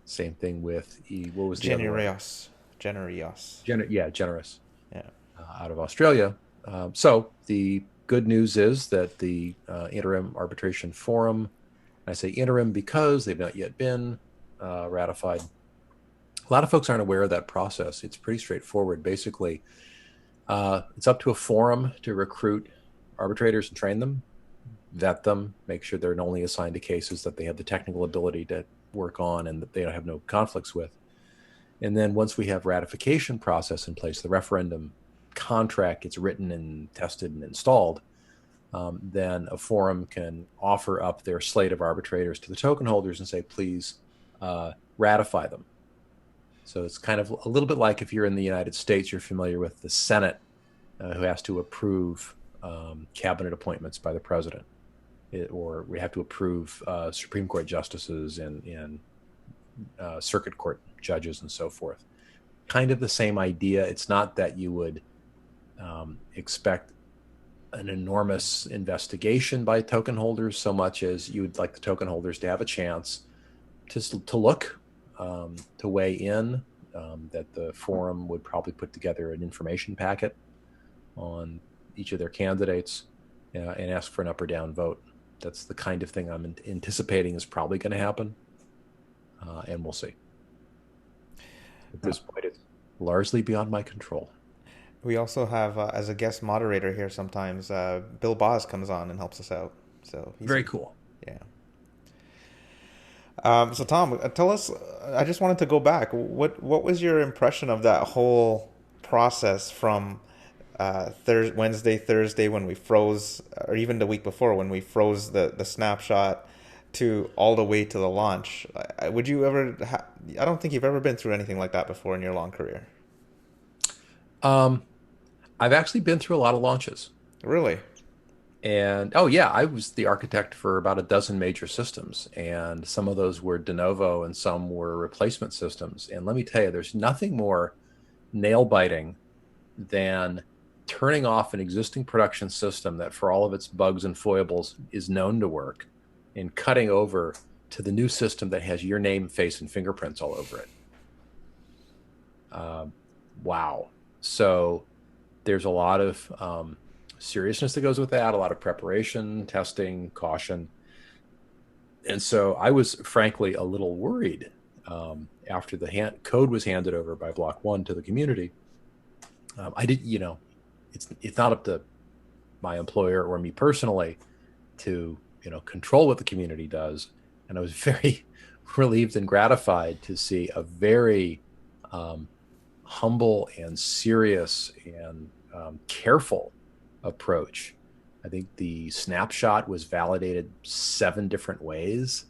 Same thing with what was the Generous. Generous. Yeah. Out of Australia. So the good news is that the interim arbitration forum, I say interim because they've not yet been ratified. A lot of folks aren't aware of that process. It's pretty straightforward. Basically, it's up to a forum to recruit arbitrators and train them, vet them, make sure they're only assigned to cases that they have the technical ability to work on and that they have no conflicts with. And then once we have ratification process in place, the referendum contract gets written and tested and installed, then a forum can offer up their slate of arbitrators to the token holders and say, please ratify them. So it's kind of a little bit like if you're in the United States, you're familiar with the Senate who has to approve cabinet appointments by the president. Or we have to approve Supreme Court justices and circuit court judges and so forth. Kind of the same idea. It's not that you would expect an enormous investigation by token holders so much as you would like the token holders to have a chance to look, to weigh in, that the forum would probably put together an information packet on each of their candidates and ask for an up or down vote. That's the kind of thing I'm anticipating is probably going to happen, and we'll see. At this point, it's largely beyond my control. We also have, as a guest moderator here sometimes, Bill Boz comes on and helps us out. So very cool. Yeah. So Tom, tell us, I just wanted to go back. What was your impression of that whole process from Wednesday, Thursday when we froze, or even the week before when we froze the snapshot, to all the way to the launch? Would you ever? I don't think you've ever been through anything like that before in your long career. I've actually been through a lot of launches. Really? And I was the architect for about a dozen major systems, and some of those were de novo and some were replacement systems. And let me tell you, there's nothing more nail biting than turning off an existing production system that for all of its bugs and foibles is known to work and cutting over to the new system that has your name, face, and fingerprints all over it. Wow. So there's a lot of seriousness that goes with that, a lot of preparation, testing, caution. And so I was frankly a little worried after the code was handed over by Block 1 to the community. I didn't, it's not up to my employer or me personally to, control what the community does. And I was very relieved and gratified to see a very humble and serious and careful approach. I think the snapshot was validated 7 different ways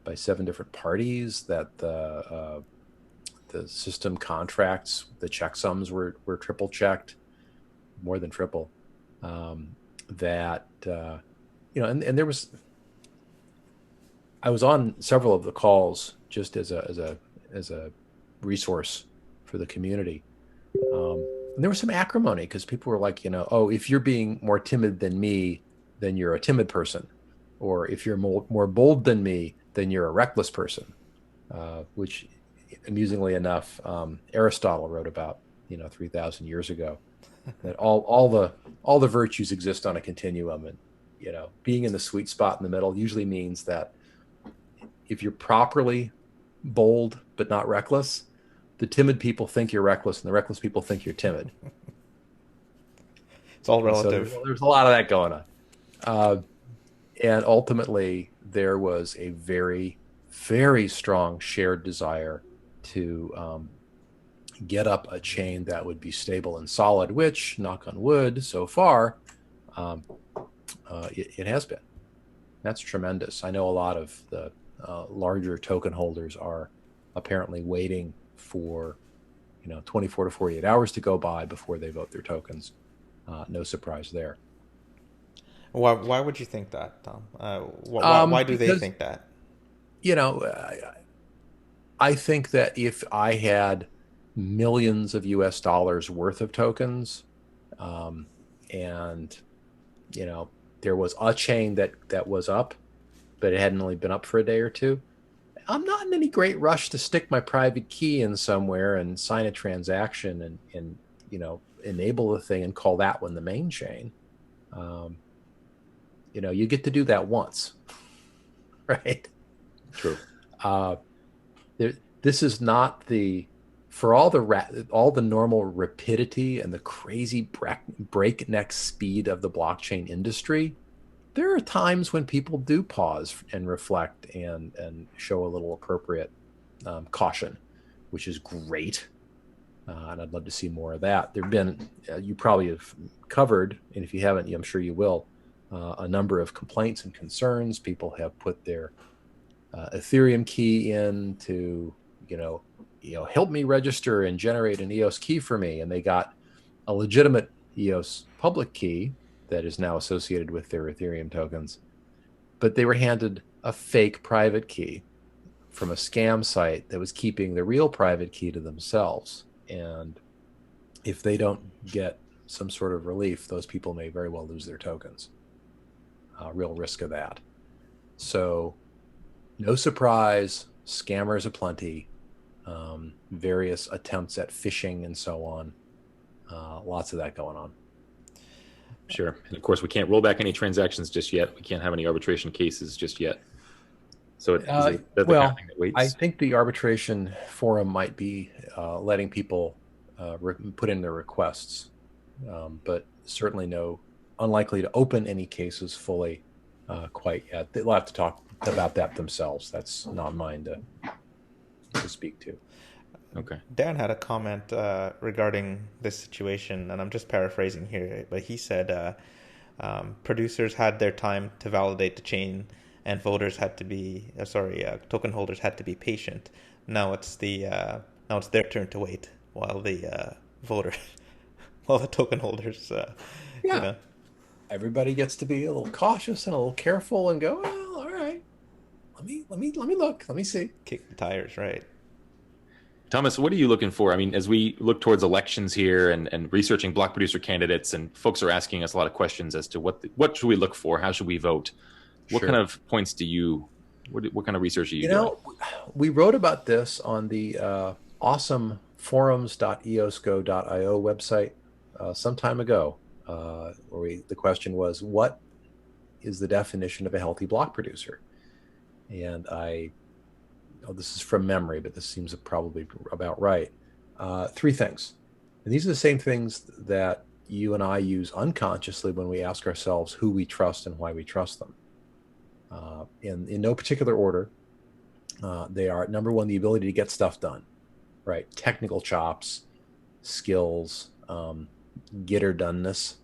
by 7 different parties, that the system contracts, the checksums were triple checked, more than triple. And there was, I was on several of the calls just as a resource for the community. And there was some acrimony because people were like, if you're being more timid than me, then you're a timid person. Or if you're more bold than me, then you're a reckless person, which amusingly enough, Aristotle wrote about, 3,000 years ago, that all the virtues exist on a continuum. And, being in the sweet spot in the middle usually means that if you're properly bold but not reckless, the timid people think you're reckless and the reckless people think you're timid. It's all relative. So there's a lot of that going on. And ultimately, there was a very very strong shared desire to get up a chain that would be stable and solid, which, knock on wood, so far, it has been. That's tremendous. I know a lot of the larger token holders are apparently waiting for 24 to 48 hours to go by before they vote their tokens. No surprise there. Why would you think that, Tom? Why do they think that? I think that if I had millions of US dollars worth of tokens, and there was a chain that was up, but it hadn't only been up for a day or two, I'm not in any great rush to stick my private key in somewhere and sign a transaction and enable the thing and call that one the main chain. You get to do that once, right? True. This is not for all the normal rapidity and the crazy breakneck speed of the blockchain industry. There are times when people do pause and reflect and show a little appropriate caution, which is great. And I'd love to see more of that. There have been, you probably have covered, and if you haven't, I'm sure you will, a number of complaints and concerns. People have put their Ethereum key in to, help me register and generate an EOS key for me. And they got a legitimate EOS public key that is now associated with their Ethereum tokens, but they were handed a fake private key from a scam site that was keeping the real private key to themselves. And if they don't get some sort of relief, those people may very well lose their tokens. Real risk of that. So no surprise, scammers aplenty, various attempts at phishing and so on. Lots of that going on. Sure. And of course, we can't roll back any transactions just yet. We can't have any arbitration cases just yet. So I think the arbitration forum might be letting people put in their requests, but certainly unlikely to open any cases fully quite yet. They'll have to talk about that themselves. That's not mine to speak to. Okay. Dan had a comment regarding this situation, and I'm just paraphrasing here, but he said producers had their time to validate the chain, and voters had to be token holders had to be patient. Now it's their turn to wait while the token holders everybody gets to be a little cautious and a little careful and go, well, all right, let me look, let me see, kick the tires, right? Thomas, what are you looking for? I mean, as we look towards elections here and researching block producer candidates, and folks are asking us a lot of questions as to what should we look for? How should we vote? What kind of points what kind of research are you doing? We wrote about this on the awesome forums.eosgo.io website some time ago, where the question was, what is the definition of a healthy block producer? And this is from memory, but this seems probably about right. 3 things. And these are the same things that you and I use unconsciously when we ask ourselves who we trust and why we trust them. In no particular order, they are, number 1, the ability to get stuff done, right? Technical chops, skills, get-or-doneness,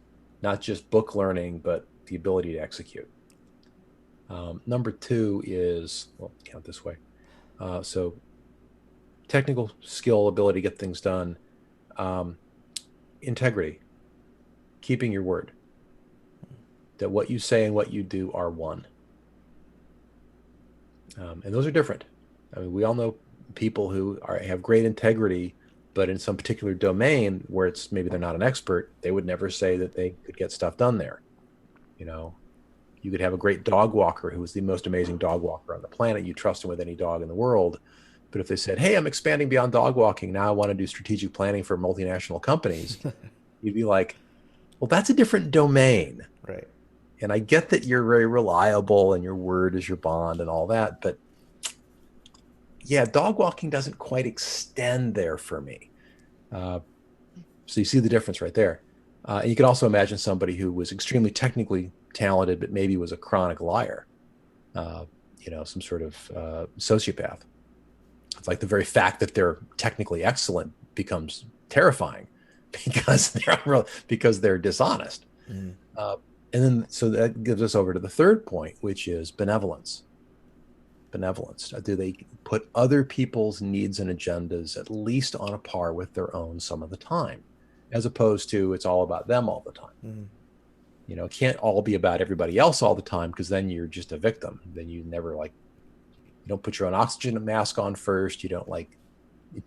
not just book learning, but the ability to execute. Number 2 is, count this way. So technical skill, ability to get things done, integrity, keeping your word, that what you say and what you do are one. And those are different. I mean, we all know people who have great integrity, but in some particular domain where it's maybe they're not an expert, they would never say that they could get stuff done there. You could have a great dog walker who is the most amazing dog walker on the planet. You trust him with any dog in the world. But if they said, hey, I'm expanding beyond dog walking, now I want to do strategic planning for multinational companies, you'd be like, well, that's a different domain. Right. And I get that you're very reliable and your word is your bond and all that. But yeah, dog walking doesn't quite extend there for me. So you see the difference right there. And you can also imagine somebody who was extremely technically talented, but maybe was a chronic liar. some sort of sociopath. It's like the very fact that they're technically excellent becomes terrifying because they're dishonest. And then, so that gives us over to the third point, which is benevolence. Do they put other people's needs and agendas at least on a par with their own some of the time, as opposed to it's all about them all the time? It can't all be about everybody else all the time, because then you're just a victim. Then you never you don't put your own oxygen mask on first. You don't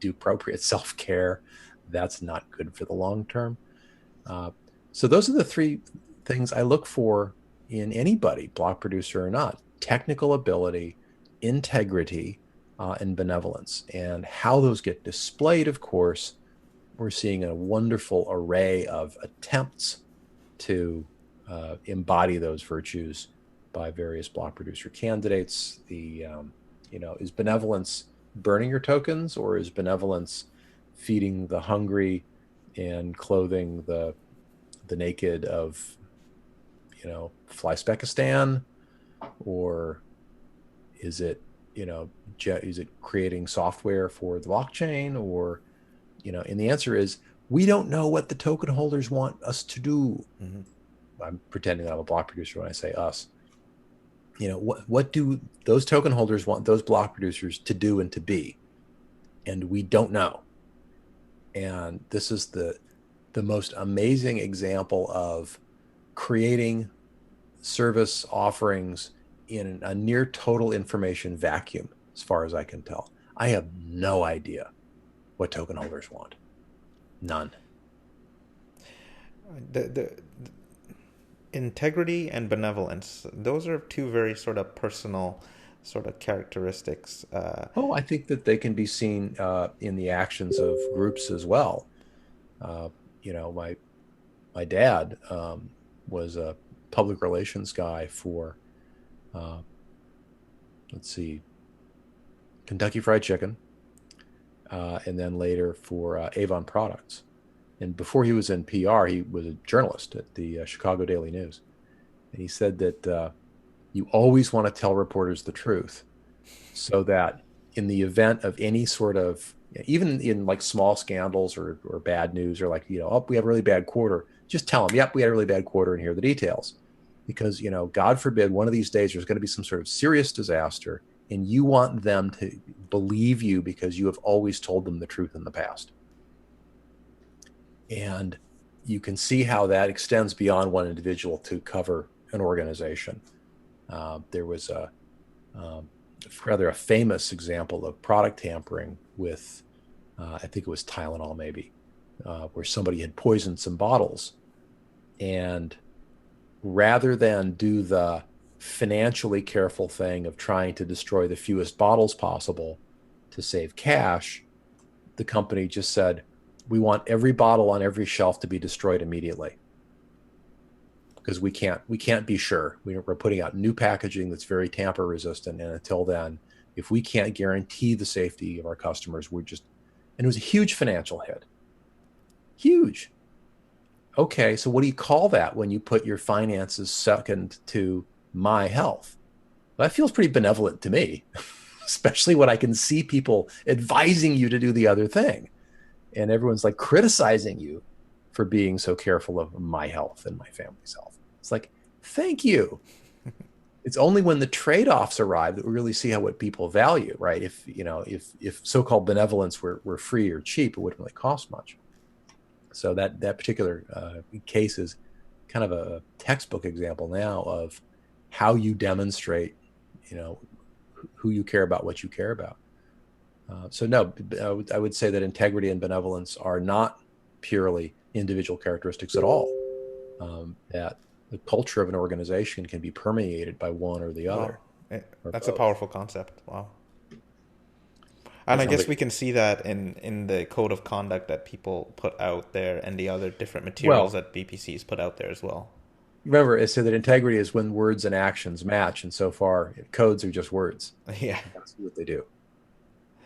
do appropriate self-care. That's not good for the long term. So those are the three things I look for in anybody, block producer or not: technical ability, integrity, and benevolence. And how those get displayed, of course, we're seeing a wonderful array of attempts to embody those virtues by various block producer candidates. Is benevolence burning your tokens, or is benevolence feeding the hungry and clothing the naked of Flyspecistan? Or is it creating software for the blockchain? Or and the answer is, we don't know what the token holders want us to do. I'm pretending that I'm a block producer when I say us. What do those token holders want those block producers to do and to be? And we don't know. And this is the most amazing example of creating service offerings in a near total information vacuum, as far as I can tell. I have no idea what token holders want. None. The integrity and benevolence, those are two very sort of personal sort of characteristics. I think that they can be seen in the actions of groups as well. My dad was a public relations guy for Kentucky Fried Chicken, and then later for Avon Products. And before he was in PR, he was a journalist at the Chicago Daily News. And he said that you always want to tell reporters the truth, so that in the event of any sort of, even in small scandals or bad news, or we have a really bad quarter, just tell them, yep, we had a really bad quarter, and here are the details. Because, God forbid, one of these days there's going to be some sort of serious disaster, and you want them to believe you because you have always told them the truth in the past. And you can see how that extends beyond one individual to cover an organization. There was a famous example of product tampering with, I think it was Tylenol maybe, where somebody had poisoned some bottles. And rather than do the financially careful thing of trying to destroy the fewest bottles possible to save cash, the company just said, we want every bottle on every shelf to be destroyed immediately, because we can't be sure. We're putting out new packaging that's very tamper resistant, and until then, if we can't guarantee the safety of our customers, and it was a huge financial hit. Huge. Okay, so what do you call that when you put your finances second to my health? Well, that feels pretty benevolent to me, especially when I can see people advising you to do the other thing. And everyone's criticizing you for being so careful of my health and my family's health. It's thank you. It's only when the trade-offs arrive that we really see what people value, right? If so-called benevolence were free or cheap, it wouldn't really cost much. So that particular case is kind of a textbook example now of how you demonstrate, who you care about, what you care about. So no, I would say that integrity and benevolence are not purely individual characteristics at all. That the culture of an organization can be permeated by one or the other. Wow. That's both. A powerful concept. Wow. And I guess we can see that in the code of conduct that people put out there, and the other different materials that BPCs put out there as well. Remember, it said that integrity is when words and actions match, and so far, codes are just words. Yeah. That's what they do.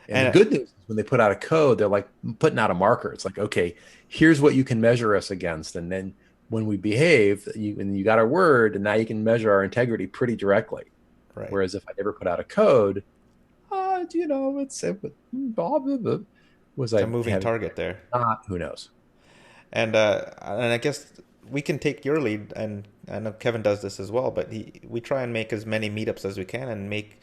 And the good news is when they put out a code, they're putting out a marker. It's okay, here's what you can measure us against. And then when we behave, you got our word, and now you can measure our integrity pretty directly. Right. Whereas if I never put out a code, was It's I a moving having target there. not? Who knows? And I guess we can take your lead, and I know Kevin does this as well. But we try and make as many meetups as we can, and make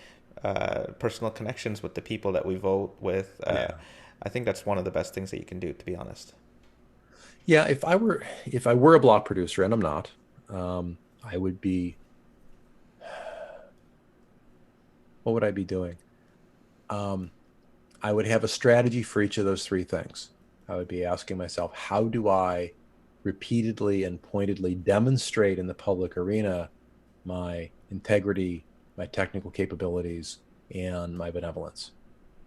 personal connections with the people that we vote with. Yeah. I think that's one of the best things that you can do, to be honest. Yeah, if I were a block producer, and I'm not, I would be. What would I be doing? I would have a strategy for each of those three things. I would be asking myself, how do I repeatedly and pointedly demonstrate in the public arena my integrity, my technical capabilities, and my benevolence?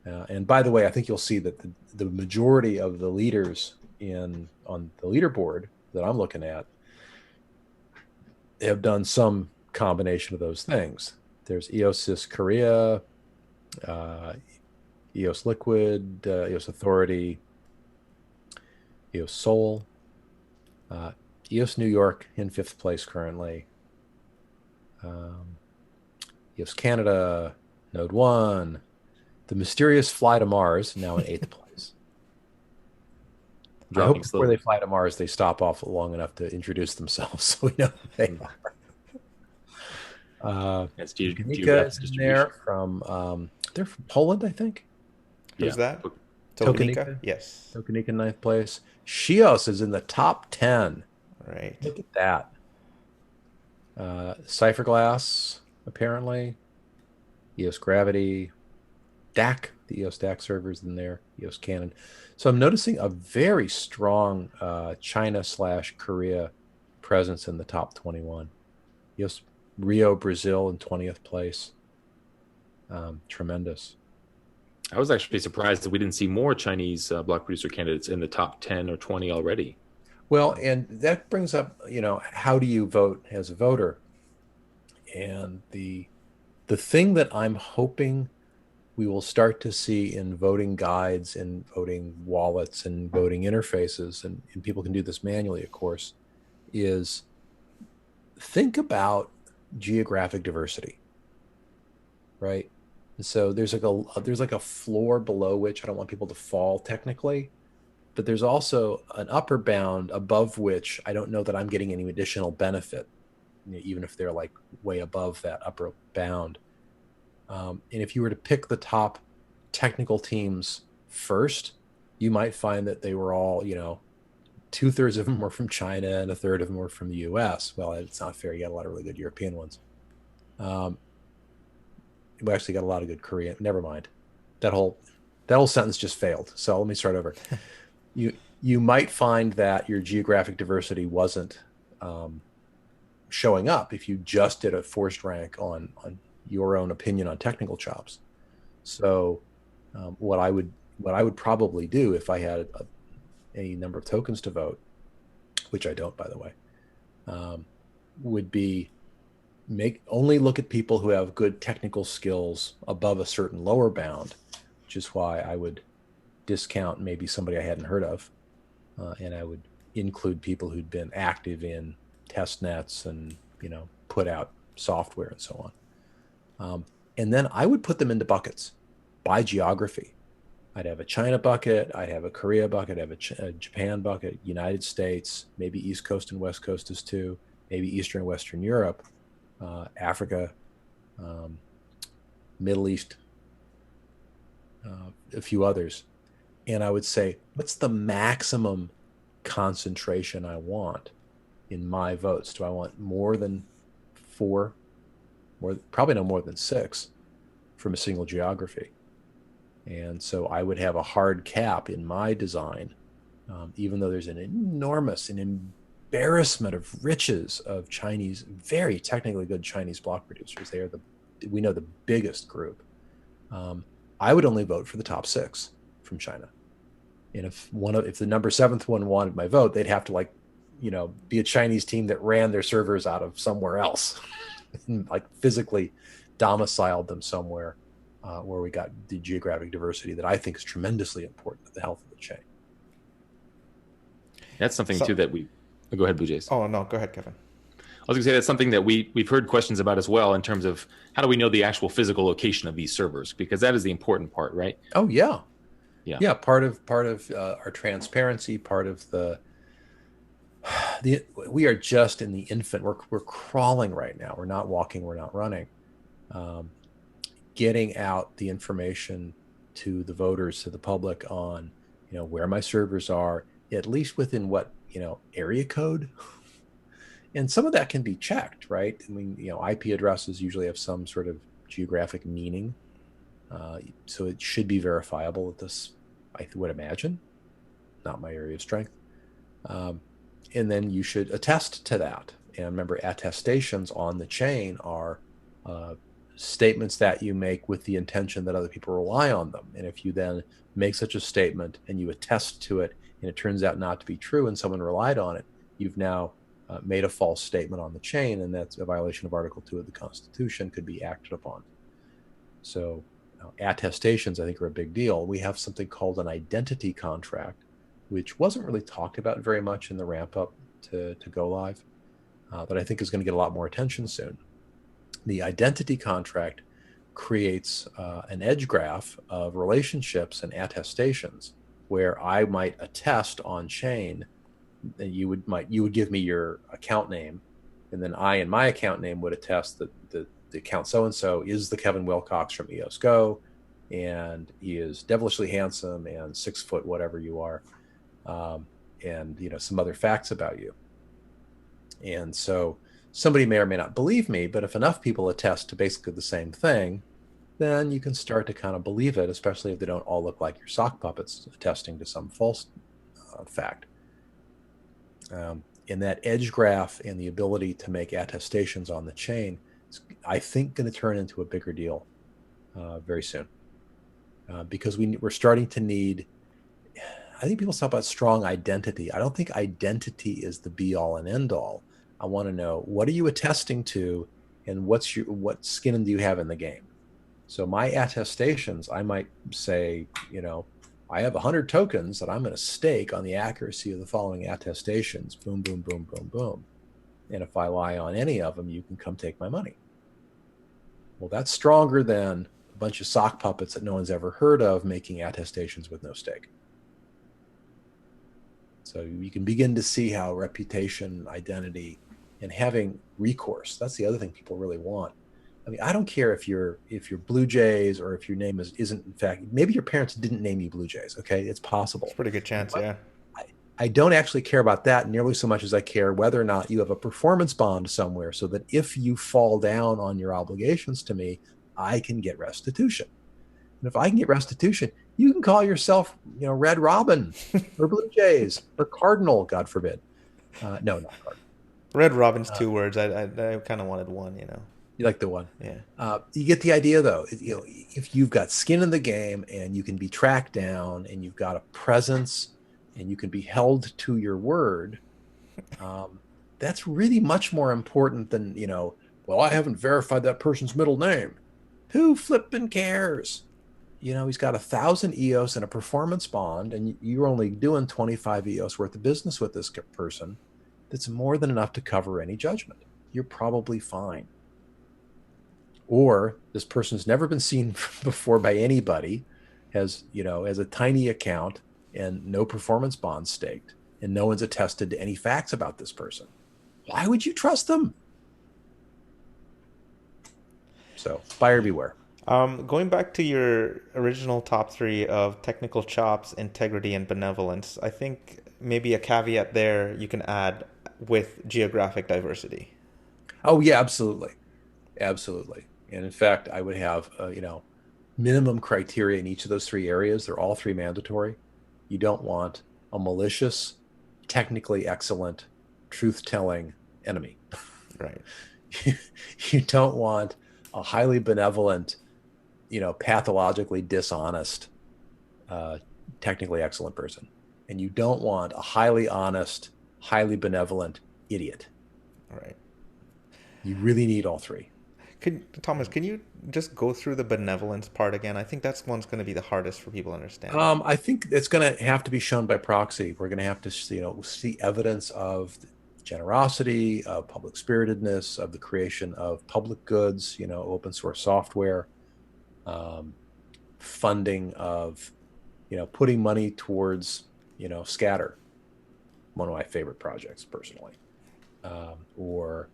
And by the way, I think you'll see that the majority of the leaders on the leaderboard that I'm looking at have done some combination of those things. There's EOS Korea, EOS Liquid, EOS Authority, EOS Seoul, EOS New York in 5th place currently, EOS Canada, Node 1, the mysterious Fly to Mars, now in 8th place. I hope before they fly to Mars, they stop off long enough to introduce themselves so we know who they are. That's Nika is in there from, they're from Poland, I think. Who's that? Tokanika? Yes. Tokanika in 9th place. Shios is in the top 10. Right. Look at that. Cypherglass, apparently. EOS Gravity. DAC, the EOS DAC servers in there. EOS Canon. So I'm noticing a very strong China/Korea presence in the top 21. EOS Rio, Brazil in 20th place. Tremendous. I was actually surprised that we didn't see more Chinese block producer candidates in the top 10 or 20 already. Well, and that brings up, how do you vote as a voter? And the thing that I'm hoping we will start to see in voting guides and voting wallets and voting interfaces, and people can do this manually, of course, is think about geographic diversity, right? And so there's like a floor below which I don't want people to fall technically, but there's also an upper bound above which I don't know that I'm getting any additional benefit, even if they're like way above that upper bound. And if you were to pick the top technical teams first, you might find that they were all, 2/3 of them were from China and 1/3 of them were from the US. Well, it's not fair. You got a lot of really good European ones. We actually got a lot of good Korean. Never mind. That whole sentence just failed. So let me start over. You might find that your geographic diversity wasn't showing up if you just did a forced rank on your own opinion on technical chops. So what I would probably do if I had a number of tokens to vote, which I don't, by the way, would be only look at people who have good technical skills above a certain lower bound, which is why I would discount maybe somebody I hadn't heard of, and I would include people who'd been active in test nets and put out software and so on. And then I would put them into buckets by geography. I'd have a China bucket, I'd have a Korea bucket, I'd have a Japan bucket, United States, maybe East Coast and West Coast is two, maybe Eastern and Western Europe, Africa, Middle East, a few others. And I would say, what's the maximum concentration I want in my votes? Do I want more than 4? Probably no more than 6 from a single geography. And so I would have a hard cap in my design, even though there's an embarrassment of riches of Chinese, very technically good Chinese block producers. We know the biggest group. I would only vote for the top 6 from China. And if the number 7th one wanted my vote, they'd have to be a Chinese team that ran their servers out of somewhere else, and physically domiciled them somewhere where we got the geographic diversity that I think is tremendously important to the health of the chain. That's something too that we. Go ahead, Bluejays. Oh no, go ahead, Kevin. was going to say that's something that we've heard questions about as well in terms of how do we know the actual physical location of these servers, because that is the important part, right? Oh yeah, Yeah. yeah. Part of our transparency, part of we are just in the infant. We're crawling right now. We're not walking. We're not running. Getting out the information to the voters, to the public on, where my servers are, at least within what, area code. And some of that can be checked, right? I mean, IP addresses usually have some sort of geographic meaning. So it should be verifiable at this, I would imagine. Not my area of strength. And then you should attest to that. And remember, attestations on the chain are statements that you make with the intention that other people rely on them. And if you then make such a statement and you attest to it and it turns out not to be true and someone relied on it, you've now made a false statement on the chain, and that's a violation of Article 2 of the Constitution, could be acted upon. So attestations, I think, are a big deal. We have something called an identity contract, which wasn't really talked about very much in the ramp up to go live, but I think is going to get a lot more attention soon. The identity contract creates an edge graph of relationships and attestations where I might attest on chain that you would give me your account name, and then I, in my account name, would attest that the account so-and-so is the Kevin Wilcox from EOS Go, and he is devilishly handsome and 6 foot, whatever you are, and some other facts about you. And so somebody may or may not believe me, but if enough people attest to basically the same thing, then you can start to kind of believe it, especially if they don't all look like your sock puppets attesting to some false fact. And that edge graph and the ability to make attestations on the chain is, I think, going to turn into a bigger deal very soon. Because we're starting to need, I think people talk about strong identity. I don't think identity is the be all and end all. I want to know, what are you attesting to, and what skin do you have in the game? So my attestations, I might say, I have 100 tokens that I'm going to stake on the accuracy of the following attestations. Boom, boom, boom, boom, boom. And if I lie on any of them, you can come take my money. Well, that's stronger than a bunch of sock puppets that no one's ever heard of making attestations with no stake. So you can begin to see how reputation, identity, and having recourse, that's the other thing people really want. I mean, I don't care if you're Bluejays or if your name isn't, in fact, maybe your parents didn't name you Bluejays. Okay. It's possible. It's a pretty good chance. But yeah. I don't actually care about that nearly so much as I care whether or not you have a performance bond somewhere, so that if you fall down on your obligations to me, I can get restitution. And if I can get restitution, you can call yourself, Red Robin or Bluejays or Cardinal, God forbid. No, not Cardinal. Red Robin's 2 words. I kind of wanted one, You like the one. Yeah. You get the idea, though. If you've got skin in the game and you can be tracked down and you've got a presence and you can be held to your word, that's really much more important than, well, I haven't verified that person's middle name. Who flipping cares? He's got 1,000 EOS and a performance bond, and you're only doing 25 EOS worth of business with this person. That's more than enough to cover any judgment. You're probably fine. Or this person's never been seen before by anybody, has a tiny account and no performance bond staked, and no one's attested to any facts about this person. Why would you trust them? So buyer beware. Going back to your original top 3 of technical chops, integrity, and benevolence, I think maybe a caveat there you can add with geographic diversity. Oh yeah, absolutely. Absolutely. And in fact, I would have, minimum criteria in each of those 3 areas. They're all 3 mandatory. You don't want a malicious, technically excellent, truth-telling enemy. Right. You don't want a highly benevolent, pathologically dishonest, technically excellent person. And you don't want a highly honest, highly benevolent idiot. Right. You really need all 3. Thomas, can you just go through the benevolence part again? I think that's one's going to be the hardest for people to understand. I think it's going to have to be shown by proxy. We're going to have to, see evidence of generosity, of public spiritedness, of the creation of public goods, open source software, funding of, putting money towards, Scatter, one of my favorite projects personally. Or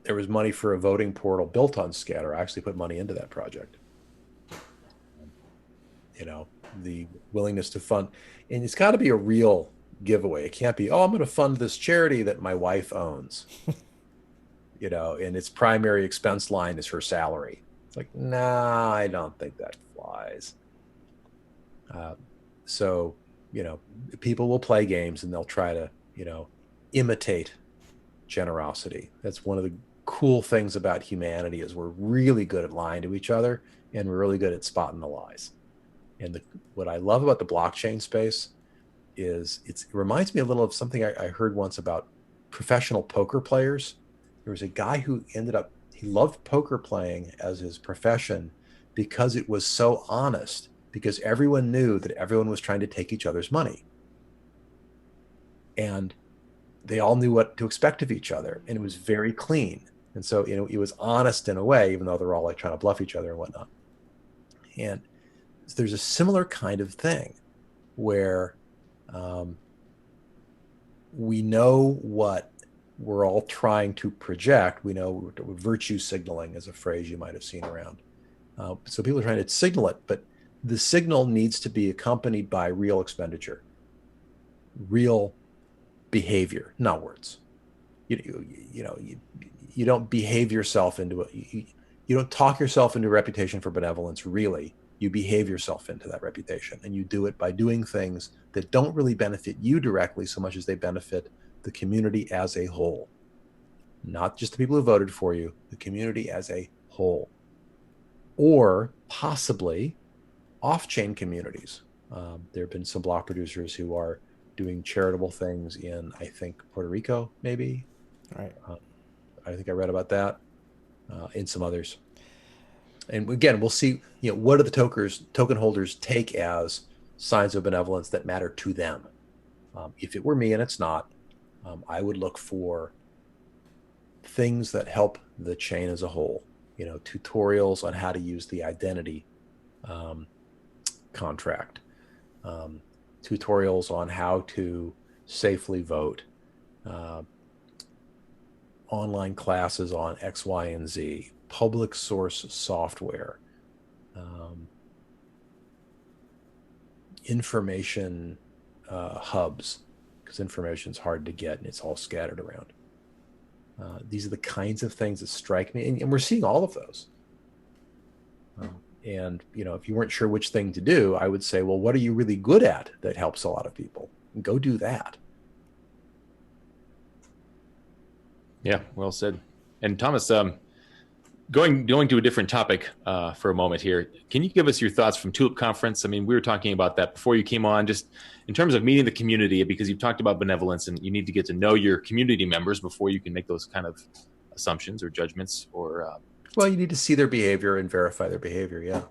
there was money for a voting portal built on Scatter. I actually put money into that project. The willingness to fund, and it's got to be a real giveaway. It can't be, I'm going to fund this charity that my wife owns, and its primary expense line is her salary. It's like, nah, I don't think that flies. So, people will play games and they'll try to, imitate generosity. That's one of the cool things about humanity is we're really good at lying to each other, and we're really good at spotting the lies. And what I love about the blockchain space is it reminds me a little of something I heard once about professional poker players. There was a guy who he loved poker playing as his profession because it was so honest, because everyone knew that everyone was trying to take each other's money. And they all knew what to expect of each other, and it was very clean. And so, it was honest in a way, even though they're all like trying to bluff each other and whatnot. And there's a similar kind of thing where we know what we're all trying to project. We know virtue signaling is a phrase you might have seen around. So people are trying to signal it, but the signal needs to be accompanied by real expenditure, real behavior, not words. You don't behave yourself into it. You don't talk yourself into a reputation for benevolence, really. You behave yourself into that reputation, and you do it by doing things that don't really benefit you directly so much as they benefit the community as a whole. Not just the people who voted for you, the community as a whole. Or possibly off-chain communities. There have been some block producers who are doing charitable things in, I think, Puerto Rico, maybe. Right. I think I read about that, and some others. And again, we'll see, what do the token holders take as signs of benevolence that matter to them? If it were me, and it's not, I would look for things that help the chain as a whole. Tutorials on how to use the identity contract, tutorials on how to safely vote, online classes on X, Y, and Z, public source software, information hubs, because information is hard to get and it's all scattered around. These are the kinds of things that strike me, and we're seeing all of those. And if you weren't sure which thing to do, I would say, well, what are you really good at that helps a lot of people? And go do that. Yeah, well said. And Thomas, going to a different topic for a moment here, can you give us your thoughts from Tulip Conference? I mean, we were talking about that before you came on, just in terms of meeting the community, because you've talked about benevolence and you need to get to know your community members before you can make those kind of assumptions or judgments or... Well, you need to see their behavior and verify their behavior. Yeah.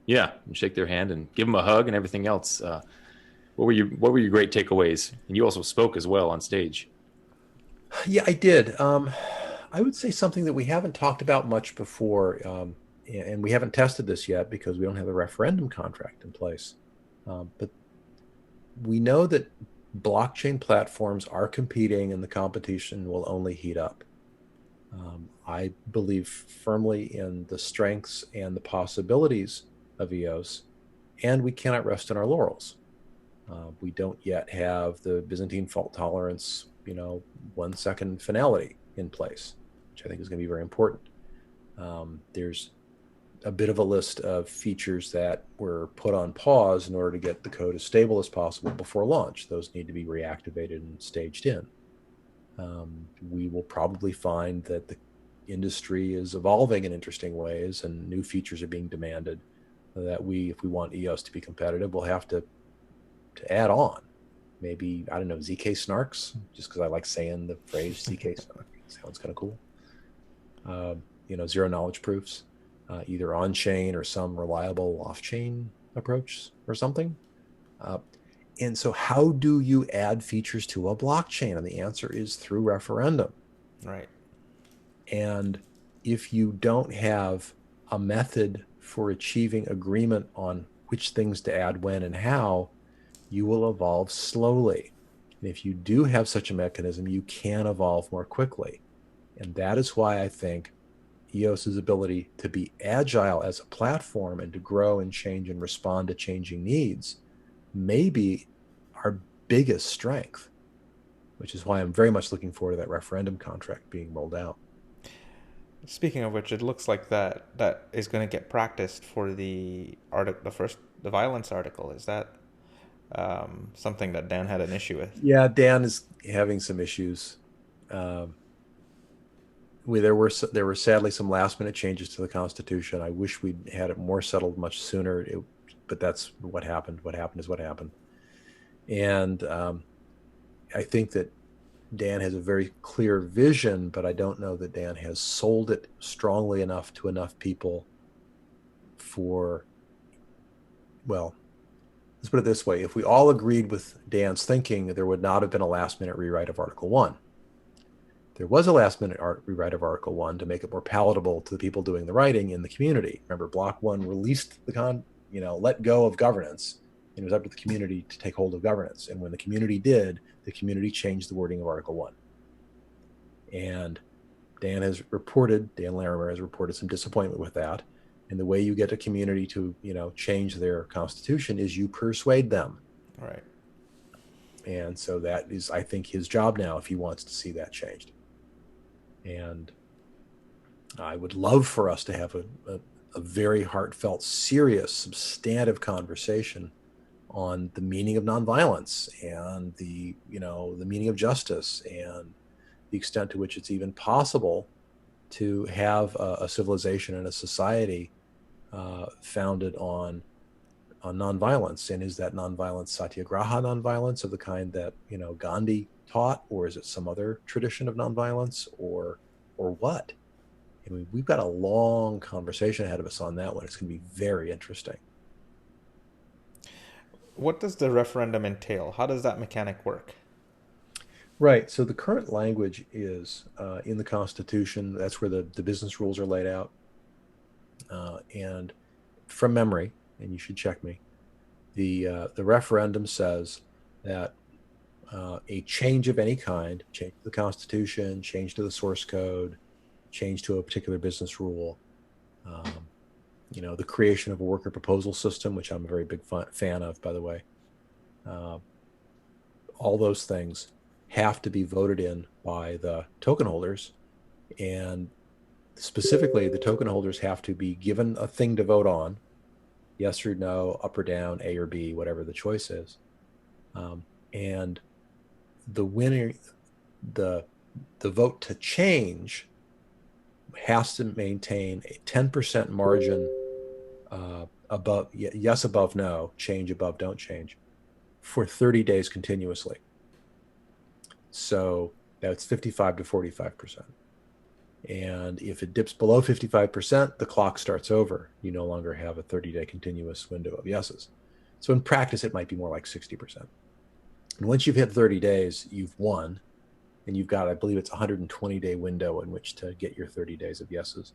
Yeah, and shake their hand and give them a hug and everything else. What were your great takeaways? And you also spoke as well on stage. Yeah, I did. I would say something that we haven't talked about much before, and we haven't tested this yet because we don't have a referendum contract in place. But we know that blockchain platforms are competing, and the competition will only heat up. I believe firmly in the strengths and the possibilities of EOS, and we cannot rest on our laurels. We don't yet have the Byzantine fault tolerance, 1 second finality in place, which I think is going to be very important. There's a bit of a list of features that were put on pause in order to get the code as stable as possible before launch. Those need to be reactivated and staged in. We will probably find that the industry is evolving in interesting ways and new features are being demanded that if we want EOS to be competitive, we'll have to add on. Maybe, I don't know, ZK snarks, just because I like saying the phrase ZK snark. Sounds kind of cool. Zero knowledge proofs, either on-chain or some reliable off-chain approach or something. And so how do you add features to a blockchain? And the answer is through referendum. Right. And if you don't have a method for achieving agreement on which things to add when and how, you will evolve slowly. And if you do have such a mechanism, you can evolve more quickly. And that is why I think EOS's ability to be agile as a platform and to grow and change and respond to changing needs may be our biggest strength, which is why I'm very much looking forward to that referendum contract being rolled out. Speaking of which, it looks like that is going to get practiced for the violence article. Is that something that Dan had an issue with? Yeah, Dan is having some issues. There were sadly some last minute changes to the Constitution. I wish we'd had it more settled much sooner, but that's what happened. What happened is what happened. And I think that Dan has a very clear vision, but I don't know that Dan has sold it strongly enough to enough people well, let's put it this way. If we all agreed with Dan's thinking, there would not have been a last minute rewrite of Article 1. There was a last minute rewrite of Article 1 to make it more palatable to the people doing the writing in the community. Remember, Block 1 released let go of governance, and it was up to the community to take hold of governance. And when the community did, the community changed the wording of Article 1. And Dan Larimer has reported some disappointment with that. And the way you get a community to, change their constitution is you persuade them. Right. And so that is, I think, his job now if he wants to see that changed. And I would love for us to have a very heartfelt, serious, substantive conversation on the meaning of nonviolence and the meaning of justice and the extent to which it's even possible to have a civilization and a society founded on nonviolence. And is that nonviolence satyagraha nonviolence of the kind that Gandhi taught, or is it some other tradition of nonviolence, or what? I mean, we've got a long conversation ahead of us on that one. It's going to be very interesting. What does the referendum entail? How does that mechanic work? Right. So the current language is in the Constitution. That's where the business rules are laid out. And from memory, and you should check me, the referendum says that a change of any kind, change to the Constitution, change to the source code, change to a particular business rule, the creation of a worker proposal system, which I'm a very big fan of, by the way. All those things have to be voted in by the token holders, and specifically the token holders have to be given a thing to vote on, yes or no, up or down, A or B, whatever the choice is. And the winner, the vote to change has to maintain a 10% margin above, yes above no, change above don't change, for 30 days continuously. So that's 55 to 45%. And if it dips below 55%, the clock starts over. You no longer have a 30-day continuous window of yeses. So in practice, it might be more like 60%. And once you've hit 30 days, you've won. And you've got, I believe it's a 120-day window in which to get your 30 days of yeses.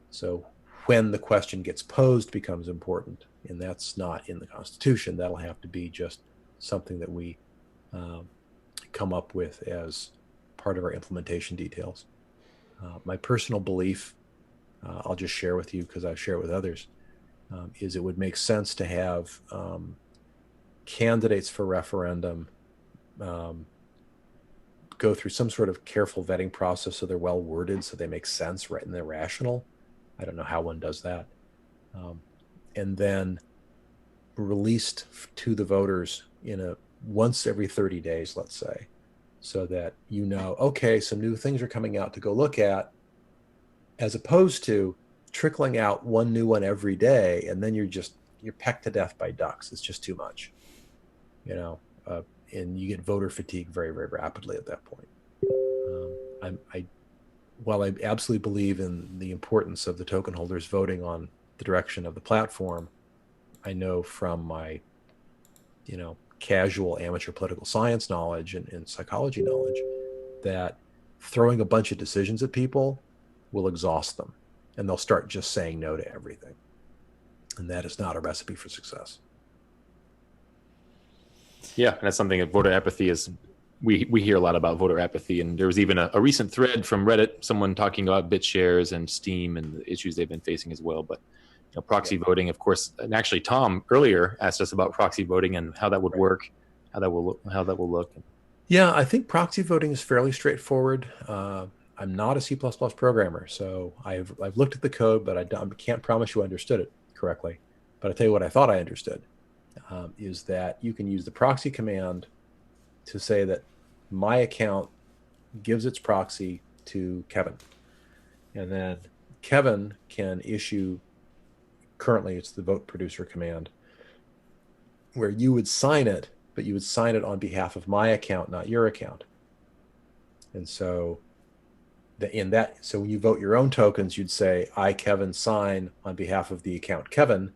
So when the question gets posed becomes important. And that's not in the Constitution. That'll have to be just something that we come up with as part of our implementation details. My personal belief, I'll just share with you because I share it with others, is it would make sense to have candidates for referendum go through some sort of careful vetting process so they're well worded, so they make sense, right, and they're rational. I don't know how one does that. And then released to the voters once every 30 days, let's say, so that okay, some new things are coming out to go look at, as opposed to trickling out one new one every day, and then you're pecked to death by ducks. It's just too much, and you get voter fatigue very, very rapidly at that point. While I absolutely believe in the importance of the token holders voting on the direction of the platform, I know from my casual amateur political science knowledge and psychology knowledge, that throwing a bunch of decisions at people will exhaust them, and they'll start just saying no to everything. And that is not a recipe for success. Yeah, and that's something that voter apathy is. We hear a lot about voter apathy, and there was even a recent thread from Reddit, someone talking about BitShares and Steam and the issues they've been facing as well. But proxy voting, of course, and actually Tom earlier asked us about proxy voting and how that would work, how that will look. Yeah, I think proxy voting is fairly straightforward. I'm not a C++ programmer, so I've looked at the code, but I can't promise you I understood it correctly. But I'll tell you what I thought I understood, is that you can use the proxy command to say that my account gives its proxy to Kevin. And then Kevin can issue, currently it's the vote producer command, where you would sign it, but you would sign it on behalf of my account, not your account. And so so when you vote your own tokens, you'd say, I, Kevin, sign on behalf of the account Kevin,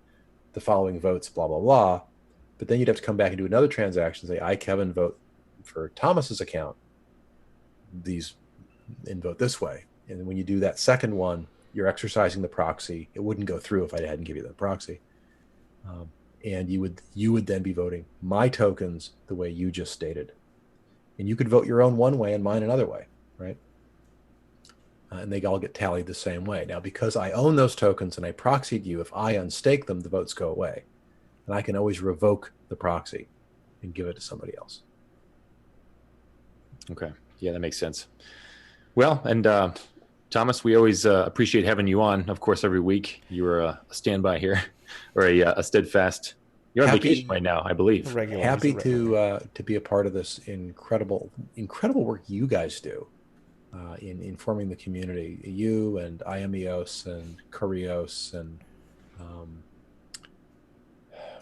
the following votes, blah, blah, blah. But then you'd have to come back and do another transaction, say, I, Kevin, vote for Thomas's account, and vote this way. And when you do that second one, you're exercising the proxy. It wouldn't go through if I hadn't give you the proxy. And you would then be voting my tokens the way you just stated. And you could vote your own one way and mine another way, right? And they all get tallied the same way. Now, because I own those tokens and I proxied you, if I unstake them, the votes go away. And I can always revoke the proxy and give it to somebody else. Okay. Yeah, that makes sense. Well, and Thomas, we always appreciate having you on. Of course, every week you're a standby here, or a steadfast. You're on vacation right now, I believe. Happy to be a part of this incredible work you guys do in informing the community. You and EOS and Kurios and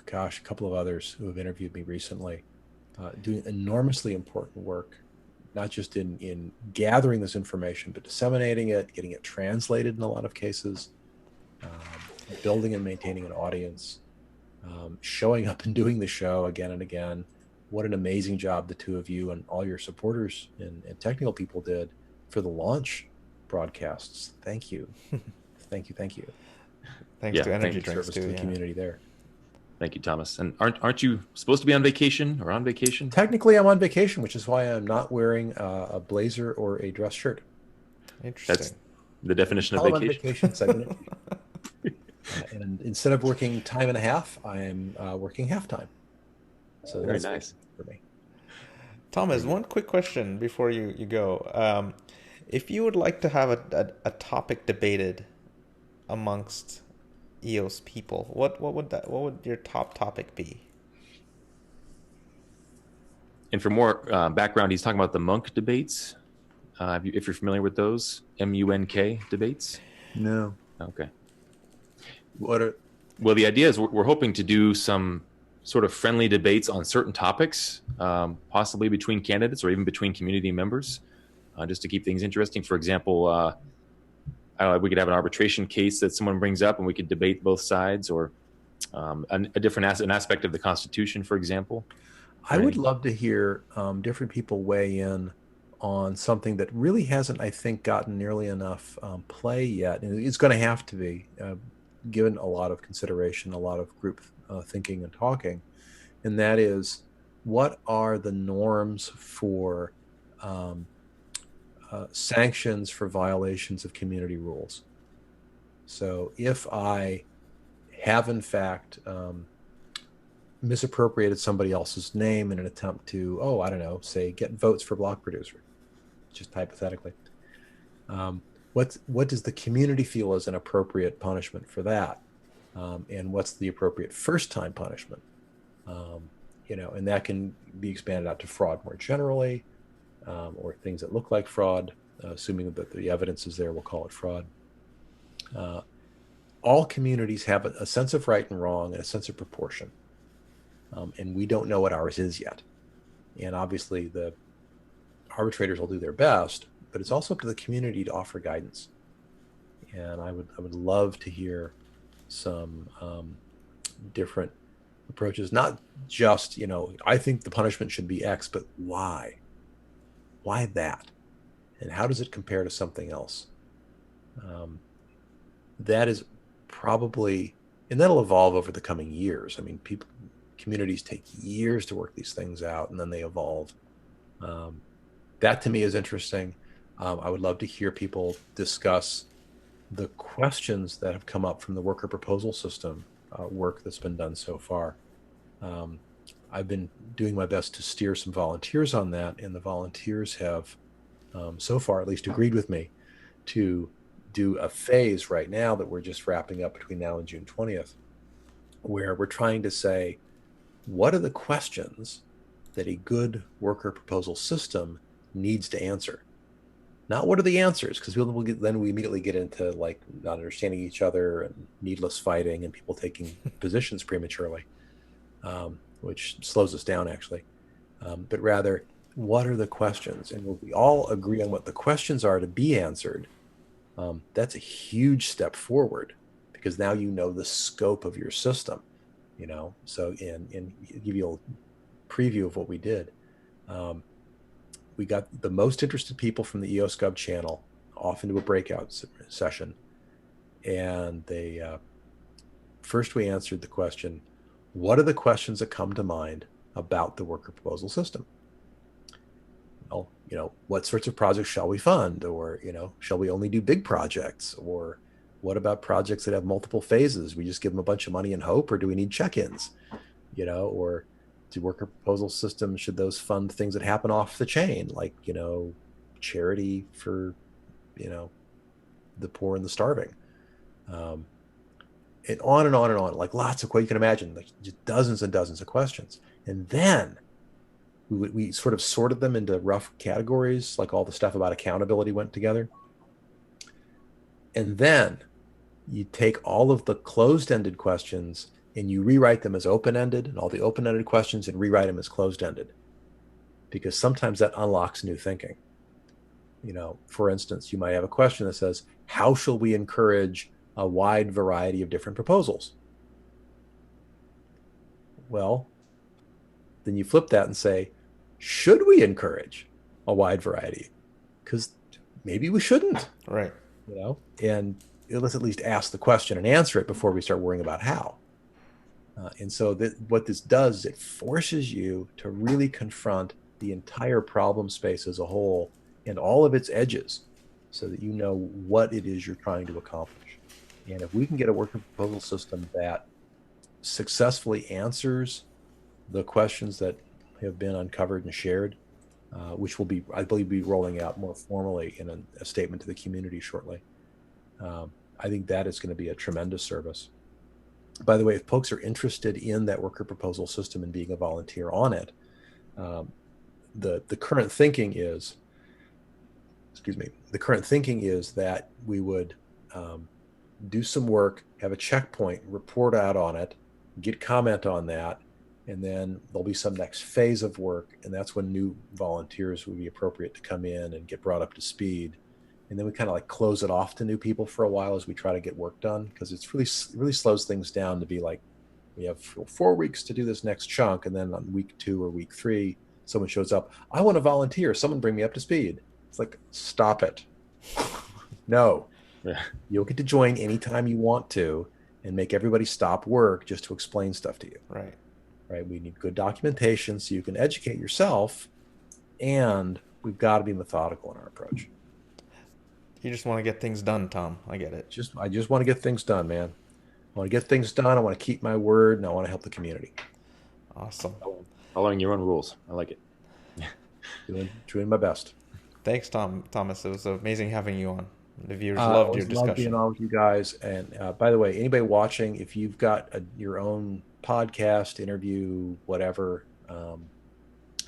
a couple of others who have interviewed me recently, doing enormously important work. Not just in gathering this information, but disseminating it, getting it translated in a lot of cases, building and maintaining an audience, showing up and doing the show again and again. What an amazing job the two of you and all your supporters and technical people did for the launch broadcasts. Thank you. Thank you. Thanks to Energy Drinks service to the community there. Thank you, Thomas. And aren't you supposed to be on vacation or on vacation? Technically, I'm on vacation, which is why I'm not wearing a blazer or a dress shirt. Interesting. That's the definition of vacation. And instead of working time and a half, I'm working half time. So very nice for me. Thomas, one quick question before you go. If you would like to have a topic debated amongst EOS people, what would your top topic be? And for more background, he's talking about the Munk debates. If you're familiar with those, MUNK debates. No. Okay. Well, the idea is we're hoping to do some sort of friendly debates on certain topics, possibly between candidates or even between community members, just to keep things interesting. For example, we could have an arbitration case that someone brings up, and we could debate both sides, or an aspect of the Constitution, for example. I would love to hear different people weigh in on something that really hasn't, I think, gotten nearly enough play yet. And it's going to have to be, given a lot of consideration, a lot of group thinking and talking. And that is, what are the norms for sanctions for violations of community rules? So if I have, in fact, misappropriated somebody else's name in an attempt to, say get votes for block producer, just hypothetically, what does the community feel is an appropriate punishment for that? And what's the appropriate first time punishment? And that can be expanded out to fraud more generally, or things that look like fraud, assuming that the evidence is there, we'll call it fraud. All communities have a sense of right and wrong and a sense of proportion. And we don't know what ours is yet. And obviously the arbitrators will do their best, but it's also up to the community to offer guidance. And I would love to hear some different approaches, not just, I think the punishment should be X, but why? Why that? And how does it compare to something else? That is probably, and that'll evolve over the coming years. I mean, communities take years to work these things out, and then they evolve. That to me is interesting. I would love to hear people discuss the questions that have come up from the worker proposal system work that's been done so far. I've been doing my best to steer some volunteers on that, and the volunteers have so far at least agreed with me to do a phase right now that we're just wrapping up between now and June 20th, where we're trying to say, what are the questions that a good worker proposal system needs to answer? Not what are the answers, because then we immediately get into like not understanding each other and needless fighting and people taking positions prematurely, which slows us down actually. But rather, what are the questions? And when we all agree on what the questions are to be answered, that's a huge step forward, because now you know the scope of your system, So and give you a preview of what we did. We got the most interested people from the EOS Go channel off into a breakout session. And first we answered the question, what are the questions that come to mind about the worker proposal system? Well, what sorts of projects shall we fund? Or, shall we only do big projects? Or what about projects that have multiple phases? We just give them a bunch of money and hope, or do we need check-ins? Or do worker proposal systems, should those fund things that happen off the chain, like, charity for, the poor and the starving? And on and on and on, like lots of, you can imagine, like just dozens and dozens of questions. And then we sort of sorted them into rough categories, like all the stuff about accountability went together. And then you take all of the closed-ended questions and you rewrite them as open-ended, and all the open-ended questions and rewrite them as closed-ended, because sometimes that unlocks new thinking. For instance, you might have a question that says, how shall we encourage a wide variety of different proposals? Well, then you flip that and say, should we encourage a wide variety? Because maybe we shouldn't. Right. And let's at least ask the question and answer it before we start worrying about how. And so what this does is it forces you to really confront the entire problem space as a whole and all of its edges, so that you know what it is you're trying to accomplish. And if we can get a worker proposal system that successfully answers the questions that have been uncovered and shared, which will be, I believe, be rolling out more formally in a statement to the community shortly, I think that is going to be a tremendous service. By the way, if folks are interested in that worker proposal system and being a volunteer on it, the current thinking is, that we would do some work, have a checkpoint, report out on it, get comment on that, and then there'll be some next phase of work, and that's when new volunteers would be appropriate to come in and get brought up to speed. And then we kind of like close it off to new people for a while as we try to get work done, because it's really slows things down to be like, we have 4 weeks to do this next chunk, and then on week 2 or week 3, someone shows up, I want to volunteer, someone bring me up to speed. It's like, stop it. No. Yeah. You'll get to join anytime you want to and make everybody stop work just to explain stuff to you. Right. We need good documentation so you can educate yourself, and we've got to be methodical in our approach. You just want to get things done, Tom. I get it. I just want to get things done, man. I want to get things done. I want to keep my word, and I want to help the community. Awesome. Following your own rules. I like it. Doing my best. Thanks, Thomas. It was amazing having you on. The viewers loved your discussion. Love being on with you guys. And by the way, anybody watching, if you've got your own podcast, interview, whatever,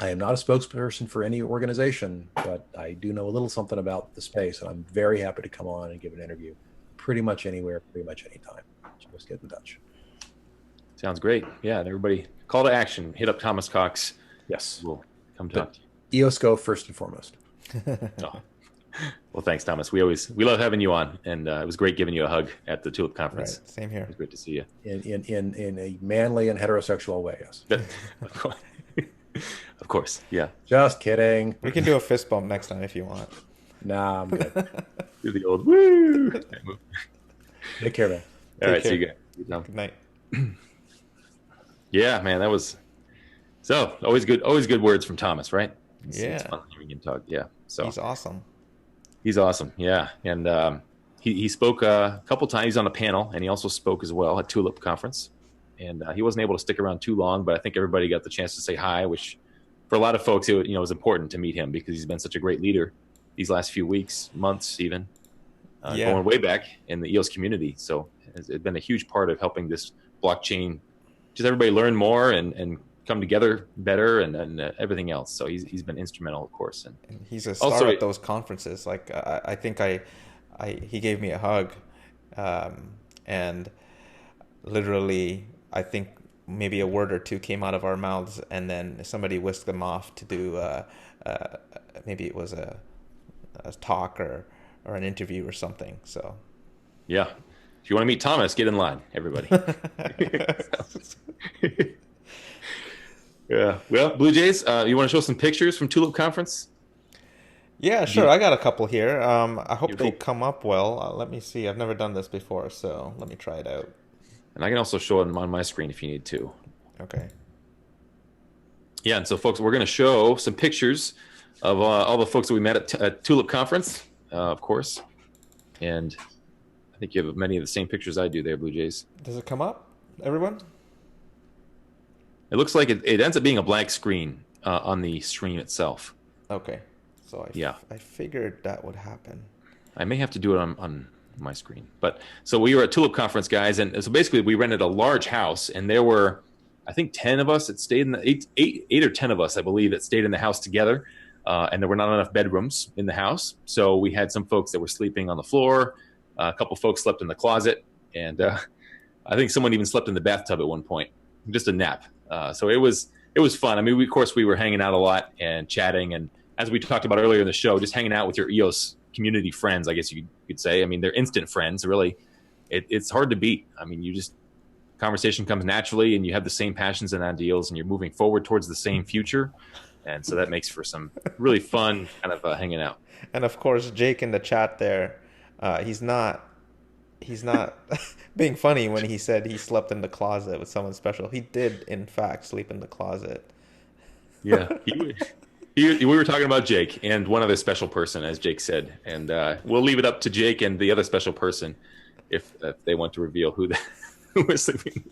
I am not a spokesperson for any organization, but I do know a little something about the space, and I'm very happy to come on and give an interview pretty much anywhere, pretty much anytime. Just get in touch. Sounds great. Yeah, and everybody, call to action. Hit up Thomas Cox. Yes. We'll come talk to you. EOS Go first and foremost. Oh, Well, thanks, Thomas. We love having you on, and it was great giving you a hug at the Tulip conference. Right. Same here. It was great to see you. In a manly and heterosexual way, yes. Of course. Of course, yeah. Just kidding. We can do a fist bump next time if you want. Nah, I'm good. Do the old woo. Take care, man. All right, care. see you guys. Good night. Yeah, man, that was so always good words from Thomas, right? It's fun hearing him talk. Yeah, so He's awesome. He's awesome. Yeah, and he spoke a couple times. He's on a panel, and he also spoke as well at Tulip conference. And he wasn't able to stick around too long, but I think everybody got the chance to say hi, which for a lot of folks, it was important to meet him because he's been such a great leader these last few weeks, months, even going way back in the EOS community. So it's been a huge part of helping this blockchain, just everybody learn more and come together better and everything else. So he's been instrumental, of course. And he's a star at those conferences. Like I think he gave me a hug, and literally I think maybe a word or two came out of our mouths, and then somebody whisked them off to do maybe it was a talk or an interview or something. So yeah, if you want to meet Thomas, get in line, everybody. Yeah. Well, Blue Jays, you want to show some pictures from Tulip Conference? Yeah, sure. I got a couple here. I hope they come up well. Let me see. I've never done this before, so let me try it out. And I can also show them on my screen if you need to. Okay. Yeah, and so, folks, we're going to show some pictures of all the folks that we met at Tulip Conference, of course. And I think you have many of the same pictures I do there, Blue Jays. Does it come up, everyone? It looks like it ends up being a blank screen on the stream itself. Okay. So I figured that would happen. I may have to do it on my screen. But so we were at Tulip Conference, guys, and so basically we rented a large house, and there were, I think, 10 of us that stayed in the eight or 10 of us, I believe, that stayed in the house together. And there were not enough bedrooms in the house, so we had some folks that were sleeping on the floor. A couple folks slept in the closet, and I think someone even slept in the bathtub at one point, just a nap. So it was fun. I mean, we were hanging out a lot and chatting, and as we talked about earlier in the show, just hanging out with your EOS community friends, I guess you could say. I mean, they're instant friends, really. It's hard to beat. I mean, conversation comes naturally, and you have the same passions and ideals, and you're moving forward towards the same future. And so that makes for some really fun kind of hanging out. And of course, Jake in the chat there, he's not being funny when he said he slept in the closet with someone special. He did, in fact, sleep in the closet. Yeah. We were talking about Jake and one other special person, as Jake said. And we'll leave it up to Jake and the other special person if they want to reveal who was sleeping.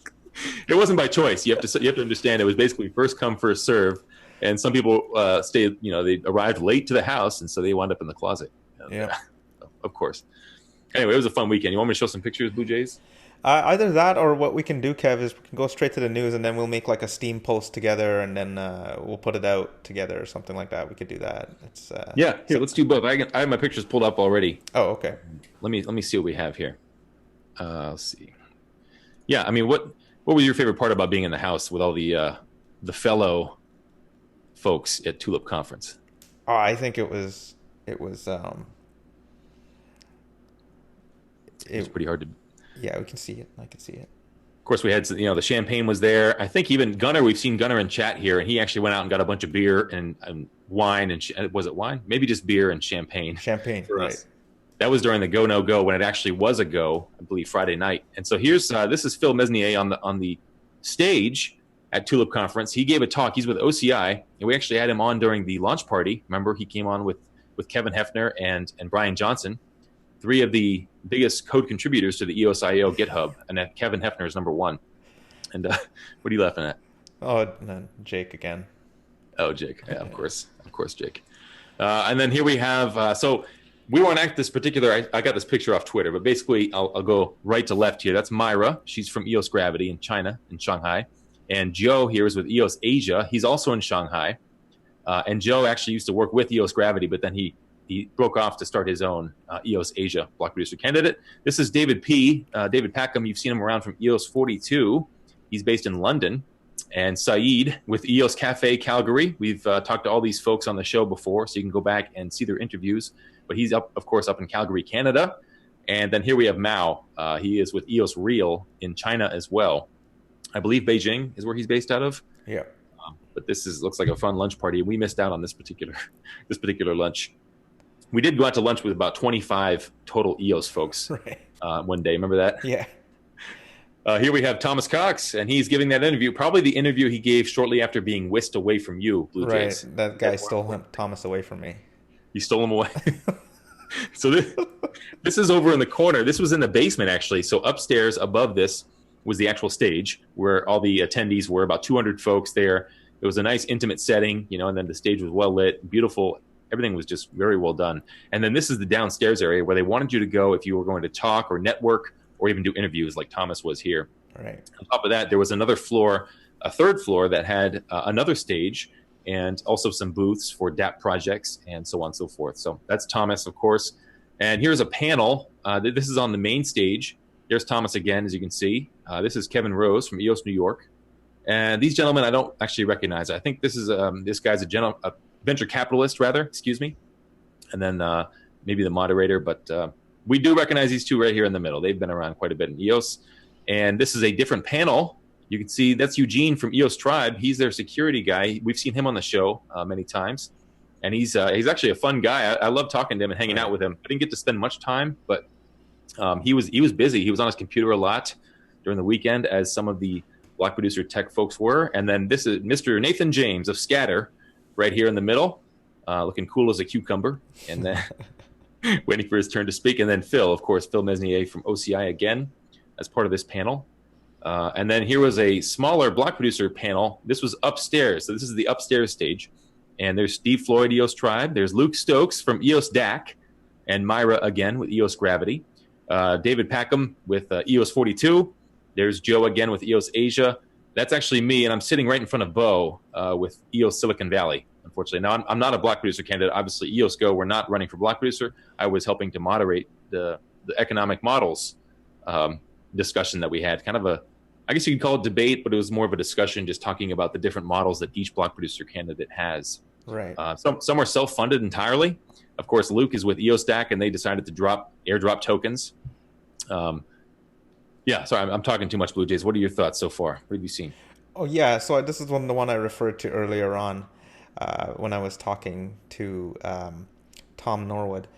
It wasn't by choice. You have to understand it was basically first come, first serve. And some people stayed, they arrived late to the house, and so they wound up in the closet. And, of course. Anyway, it was a fun weekend. You want me to show some pictures, Blue Jays? Either that, or what we can do, Kev, is we can go straight to the news, and then we'll make like a Steam post together, and then we'll put it out together or something like that. We could do that. It's yeah. Here, let's do both. I have my pictures pulled up already. Oh, okay. Let me see what we have here. Let's see. Yeah, I mean, what was your favorite part about being in the house with all the fellow folks at Tulip Conference? Oh, I think it was pretty hard to. Yeah, we can see it. I can see it. Of course, we had the champagne was there. I think even Gunnar. We've seen Gunnar in chat here, and he actually went out and got a bunch of beer and wine and was it wine? Maybe just beer and champagne. Champagne, for right? Us. That was during the Go No Go when it actually was a go. I believe Friday night. And so here's this is Phil Mesnier on the stage at Tulip Conference. He gave a talk. He's with OCI, and we actually had him on during the launch party. Remember, he came on with Kevin Hefner and Brian Johnson, three of the biggest code contributors to the EOS.io GitHub, and Kevin Hefner is number one. And what are you laughing at? Oh, no, Jake again. Oh, Jake. Yeah, of course, Jake. And then here we have. So we weren't at this particular. I got this picture off Twitter, but basically, I'll go right to left here. That's Myra. She's from EOS Gravity in China, in Shanghai. And Joe here is with EOS Asia. He's also in Shanghai. And Joe actually used to work with EOS Gravity, but then he broke off to start his own EOS Asia block producer candidate. This is David P. David Packham. You've seen him around from EOS 42. He's based in London. And Saeed with EOS Cafe Calgary. We've talked to all these folks on the show before, so you can go back and see their interviews. but he's up, of course, up in Calgary, Canada. And then here we have Mao. He is with EOS Real in China as well. I believe Beijing is where he's based out of. Yeah. But this looks like a fun lunch party. We missed out on this particular lunch. We did go out to lunch with about 25 total EOS folks one day. Remember that? Yeah. Here we have Thomas Cox, and he's giving that interview, probably the interview he gave shortly after being whisked away from you, Bluejays. Right. That guy stole Thomas away from me. You stole him away. So this is over in the corner. This was in the basement, actually. So upstairs above this was the actual stage where all the attendees were, about 200 folks there. It was a nice intimate setting, you know, and then the stage was well lit, beautiful. Everything was just very well done. And then this is the downstairs area where they wanted you to go if you were going to talk or network or even do interviews like Thomas was here. Right. On top of that, there was another floor, a third floor that had another stage and also some booths for DApp projects and so on and so forth. So that's Thomas, of course. And here's a panel. This is on the main stage. There's Thomas again, as you can see. This is Kevin Rose from EOS New York. And these gentlemen I don't actually recognize. I think this is this guy's a venture capitalist, rather, excuse me. And then maybe the moderator. But we do recognize these two right here in the middle. They've been around quite a bit in EOS. And this is a different panel. You can see that's Eugene from EOS Tribe. He's their security guy. We've seen him on the show many times. And he's actually a fun guy. I love talking to him and hanging out with him. I didn't get to spend much time, but he was busy. He was on his computer a lot during the weekend, as some of the Block Producer tech folks were. And then this is Mr. Nathan James of Scatter right here in the middle, looking cool as a cucumber. And then waiting for his turn to speak. And then Phil, of course, Phil Mesnier from OCI again as part of this panel. And then here was a smaller Block Producer panel. This was upstairs. So this is the upstairs stage. And there's Steve Floyd, EOS Tribe. There's Luke Stokes from EOS DAC. And Myra again with EOS Gravity. David Packham with EOS 42. There's Joe again with EOS Asia. That's actually me, and I'm sitting right in front of Bo with EOS Silicon Valley, unfortunately. Now, I'm not a Block Producer candidate. Obviously, EOS Go, we're not running for Block Producer. I was helping to moderate the economic models discussion that we had. Kind of a, I guess you could call it debate, but it was more of a discussion just talking about the different models that each Block Producer candidate has. Right. Some are self-funded entirely. Of course, Luke is with EOS DAC, and they decided to airdrop tokens. Yeah, sorry, I'm talking too much, Bluejays. What are your thoughts so far? What have you seen? Oh, yeah. So this is the one I referred to earlier on when I was talking to Tom Norwood.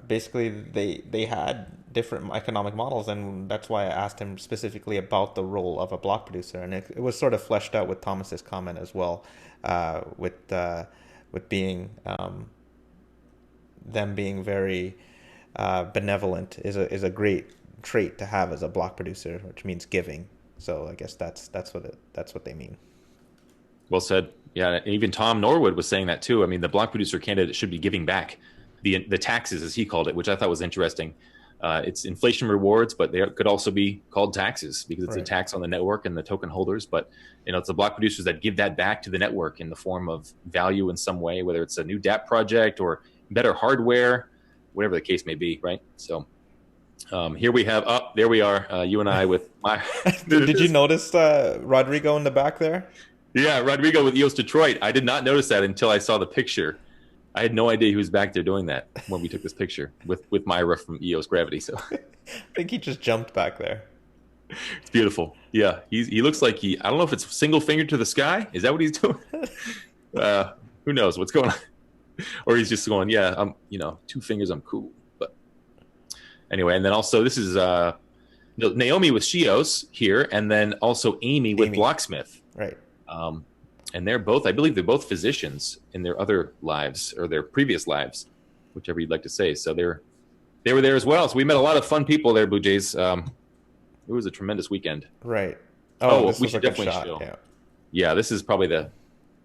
Basically, they had different economic models, and that's why I asked him specifically about the role of a Block Producer. And it was sort of fleshed out with Thomas's comment as well, with being them being very benevolent is a great trait to have as a Block Producer, which means giving. So I guess that's what they mean. Well said. Yeah, even Tom Norwood was saying that too. I mean, the Block Producer candidate should be giving back the taxes, as he called it, which I thought was interesting. It's inflation rewards, but they could also be called taxes because it's a tax on the network and the token holders. But it's the Block Producers that give that back to the network in the form of value in some way, whether it's a new DApp project or better hardware, whatever the case may be, right? So here we have, there we are, you and I with my... Did you notice Rodrigo in the back there? Yeah, Rodrigo with EOS Detroit. I did not notice that until I saw the picture. I had no idea he was back there doing that when we took this picture with Myra from EOS Gravity. So I think he just jumped back there. It's beautiful. Yeah, he looks like I don't know if it's single finger to the sky. Is that what he's doing? Who knows what's going on? Or he's just going, yeah, I'm, 2 fingers, I'm cool. But anyway, and then also this is Naomi with Shios here, and then also Amy with Blocksmith. Right. And they're both, I believe they're both physicians in their other lives or their previous lives, whichever you'd like to say. So they were there as well. So we met a lot of fun people there, Bluejays. It was a tremendous weekend. Right. We should definitely show. Yeah, this is probably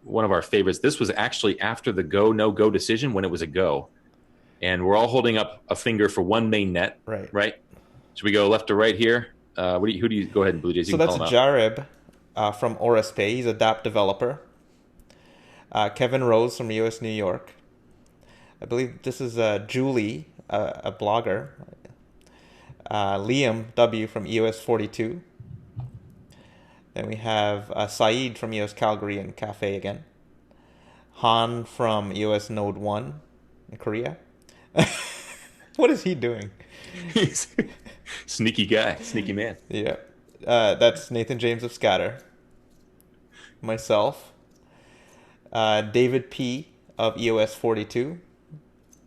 one of our favorites. This was actually after the go, no go decision when it was a go. And we're all holding up a finger for one main net. Right. Should we go left to right here? Who do you go ahead and Bluejays? So that's Jareb from Orespay. He's a DApp developer. Kevin Rose from EOS New York. I believe this is Julie, a blogger. Liam W. from EOS 42. Then we have Saeed from EOS Calgary and Cafe again. Han from EOS Node 1 in Korea. What is he doing? He's sneaky guy, sneaky man. Yeah. That's Nathan James of Scatter. Myself. David P. of EOS 42.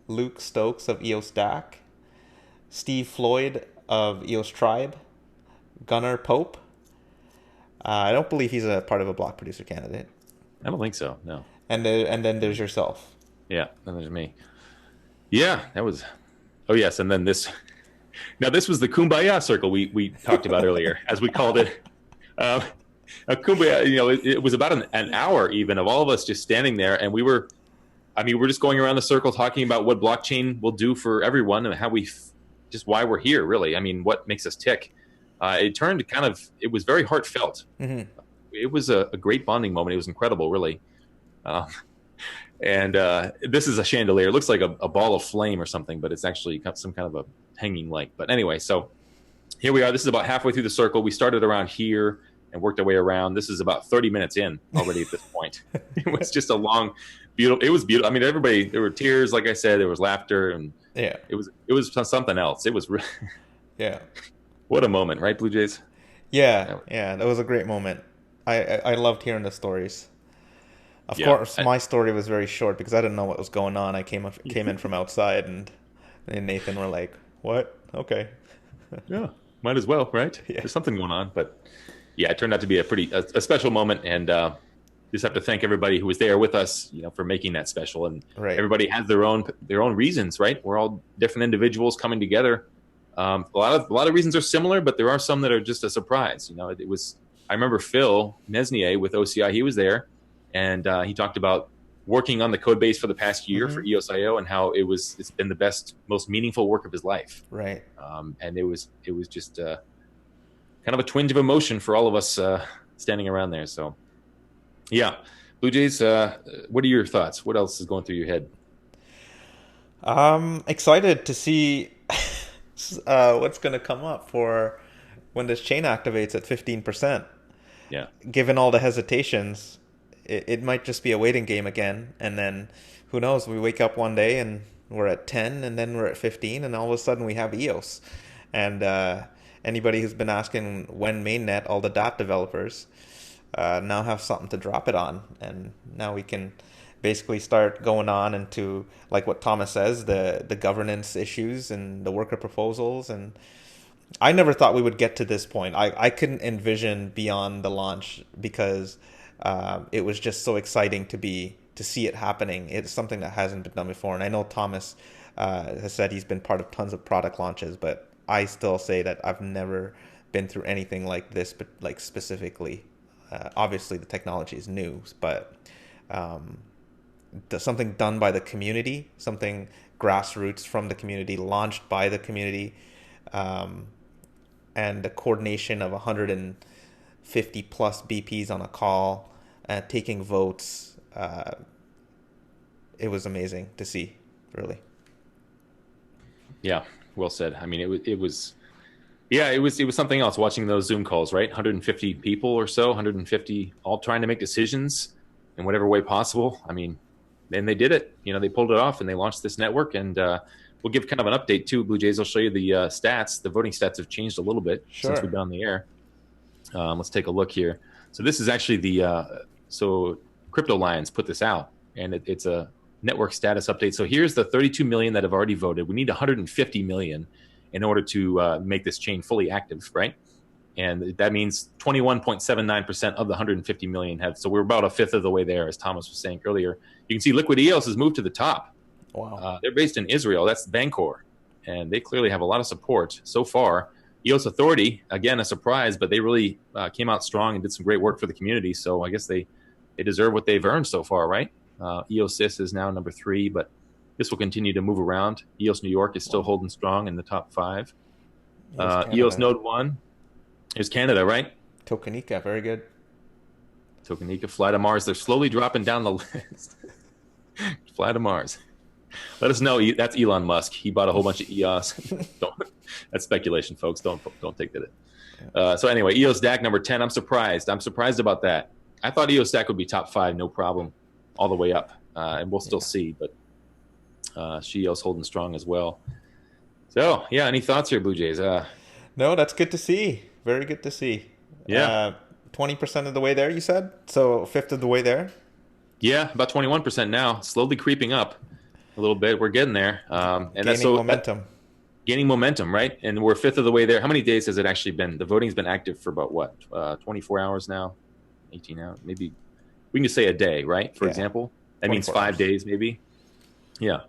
Luke Stokes of EOS DAC. Steve Floyd of EOS Tribe. Gunnar Pope. I don't believe he's a part of a block producer candidate. I don't think so, no. And then there's yourself. Yeah, then there's me. Yeah, that was... Oh, yes, and then this... Now, this was the Kumbaya circle we talked about earlier, as we called it. A Kumbaya, it was about an hour even of all of us just standing there, and we're just going around the circle talking about what blockchain will do for everyone and how just why we're here, really. I mean, what makes us tick. It turned it was very heartfelt. Mm-hmm. It was a great bonding moment. It was incredible, really. And this is a chandelier. It looks like a ball of flame or something, but it's actually got some kind of a hanging light. But anyway, so here we are. This is about halfway through the circle. We started around here and worked our way around. This is about 30 minutes in already at this point. It was just a long, beautiful. It was beautiful. I mean, everybody, there were tears, like I said, there was laughter, and yeah, it was something else. It was yeah. What a moment, right, Blue Jays? Yeah, that was a great moment. I loved hearing the stories. Of course, my story was very short because I didn't know what was going on. I came in from outside, and Nathan were like, "What? Okay." Yeah, might as well, right? Yeah. There's something going on, but yeah, it turned out to be a special moment, and just have to thank everybody who was there with us, for making that special. And everybody has their own reasons, right? We're all different individuals coming together. A lot of reasons are similar, but there are some that are just a surprise. It was. I remember Phil Mesnier with OCI. He was there. And he talked about working on the code base for the past year for EOS.io and how it's been the best, most meaningful work of his life. Right. And it was just kind of a twinge of emotion for all of us standing around there. So, yeah. Blue Jays, what are your thoughts? What else is going through your head? Excited to see what's going to come up for when this chain activates at 15%. Yeah. Given all the hesitations, it might just be a waiting game again, and then who knows, we wake up one day and we're at 10 and then we're at 15 and all of a sudden we have EOS. And anybody who's been asking when mainnet, all the DApp developers now have something to drop it on, and now we can basically start going on into, like what Thomas says, the governance issues and the worker proposals. And I never thought we would get to this point. I couldn't envision beyond the launch because it was just so exciting to see it happening. It's something that hasn't been done before. And I know Thomas has said he's been part of tons of product launches, but I still say that I've never been through anything like this, but like specifically. Obviously, the technology is new, but something done by the community, something grassroots from the community, launched by the community, and the coordination of 150 plus BPs on a call, taking votes. It was amazing to see, really. Yeah, well said. I mean, it was something else watching those Zoom calls, right? 150 people or so, 150 all trying to make decisions in whatever way possible. I mean, and they did it. They pulled it off and they launched this network. And we'll give kind of an update too, Blue Jays. I'll show you the stats. The voting stats have changed a little bit since we've been on the air. Let's take a look here. So this is actually so Crypto Lions put this out, and it's a network status update. So here's the 32 million that have already voted. We need 150 million in order to make this chain fully active, right? And that means 21.79% of the 150 million have. So we're about a fifth of the way there, as Thomas was saying earlier. You can see Liquid EOS has moved to the top. Wow. They're based in Israel. That's Bancor. And they clearly have a lot of support so far. EOS Authority, again, a surprise, but they really came out strong and did some great work for the community. So I guess they deserve what they've earned so far, right? EOSys is now number 3, but this will continue to move around. EOS New York is still holding strong in the top 5. EOS Node 1 is Canada, right? Tokenika, very good. Tokenika, Fly to Mars. They're slowly dropping down the list. Fly to Mars. Let us know. That's Elon Musk. He bought a whole bunch of EOS. That's speculation, folks. Don't take that. So anyway, EOS DAC number 10. I'm surprised about that. I thought EOS DAC would be top 5, no problem, all the way up. And we'll still see. But She else holding strong as well. So yeah, any thoughts here, Blue Jays? No, that's good to see. Very good to see. Yeah. 20% of the way there, you said? So fifth of the way there? Yeah, about 21% now, slowly creeping up a little bit. We're getting there. And Gaining momentum. Gaining momentum, right? And we're fifth of the way there. How many days has it actually been? The voting's been active for about what? 24 hours now? 18 hours? Maybe we can just say a day, right? For example. That means 5 hours. days, maybe. Yeah.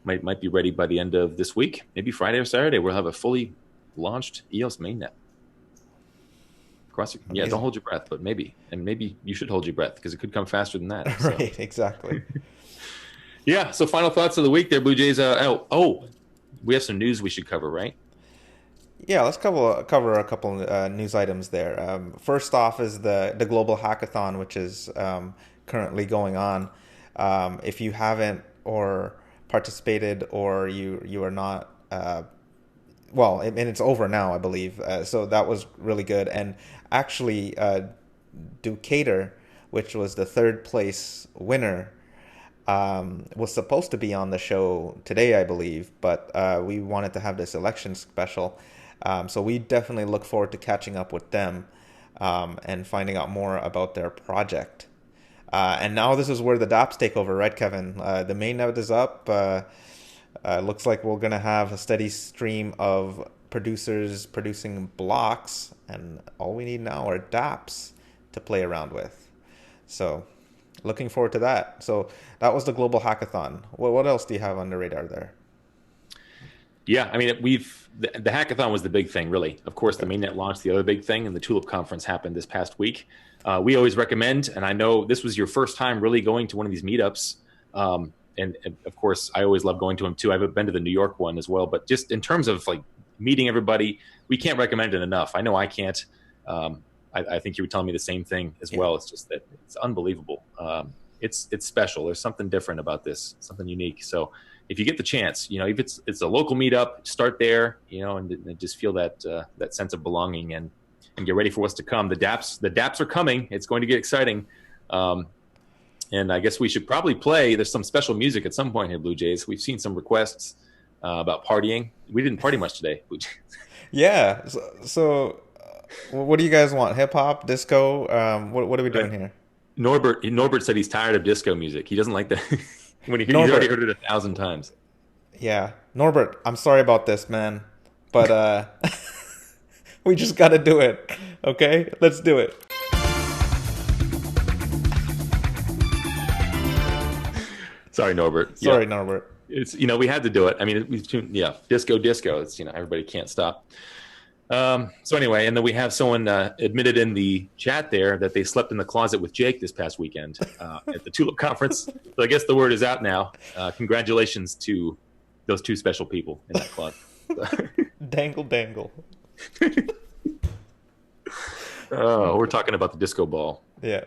Might be ready by the end of this week. Maybe Friday or Saturday. We'll have a fully launched EOS mainnet. Yeah, don't hold your breath, but maybe. And maybe you should hold your breath because it could come faster than that. So. Right, exactly. Yeah, so final thoughts of the week there, Blue Jays. We have some news we should cover, right? Yeah, let's cover a couple news items there. First off is the Global Hackathon, which is currently going on. If you haven't or participated or you are not... and it's over now, I believe. So that was really good. And actually, Ducator, which was the third place winner, was supposed to be on the show today, I believe. But we wanted to have this election special. So we definitely look forward to catching up with them and finding out more about their project. And now this is where the dApps take over, right, Kevin? The mainnet is up. Looks like we're going to have a steady stream of producers producing blocks, and all we need now are dApps to play around with. So looking forward to that. So that was the Global Hackathon. What else do you have on the radar there? Yeah, I mean, the hackathon was the big thing, really. Of course, the mainnet launched the other big thing, and the Tulip conference happened this past week. We always recommend, and I know this was your first time really going to one of these meetups. And of course, I always love going to them too. I've been to the New York one as well. But just in terms of like meeting everybody, we can't recommend it enough. I know I can't. I think you were telling me the same thing as well. It's just that it's unbelievable. It's special. There's something different about this, something unique. So if you get the chance, if it's a local meetup, start there, and just feel that sense of belonging and get ready for what's to come. The dApps are coming. It's going to get exciting. And I guess we should probably play. There's some special music at some point here, Blue Jays. We've seen some requests about partying. We didn't party much today, Blue Jays. Yeah. So what do you guys want? Hip hop, disco? What are we doing here? Norbert said he's tired of disco music. He doesn't like that. He's already heard it 1,000 times. Yeah, Norbert, I'm sorry about this, man, but we just got to do it. Okay, let's do it. Sorry, Norbert. Sorry, Norbert. It's we had to do it. I mean, disco. It's everybody can't stop. So anyway, and then we have someone admitted in the chat there that they slept in the closet with Jake this past weekend at the Tulip conference. So I guess the word is out now. Congratulations to those two special people in that closet. Dangle. Oh, we're talking about the disco ball. Yeah.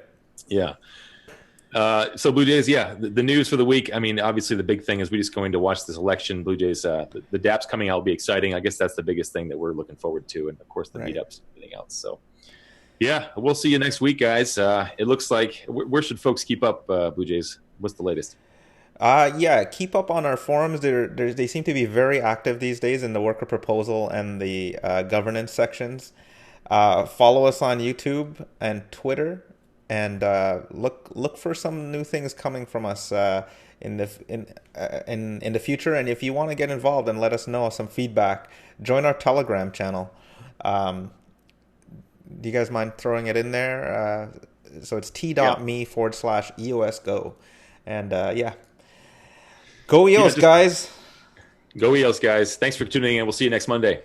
So Blue Jays, the news for the week. I mean, obviously the big thing is we're just going to watch this election. Blue Jays, the dApps coming out will be exciting. I guess that's the biggest thing that we're looking forward to, and of course the meetups and everything else. So, we'll see you next week, guys. It looks like where should folks keep up, Blue Jays? What's the latest? Keep up on our forums. They seem to be very active these days in the worker proposal and the governance sections. Follow us on YouTube and Twitter. And look for some new things coming from us in the future. And if you want to get involved and let us know some feedback, join our Telegram channel. Do you guys mind throwing it in there? So it's t.me/EOS Go. And go EOS, guys. Go EOS, guys. Thanks for tuning in. We'll see you next Monday.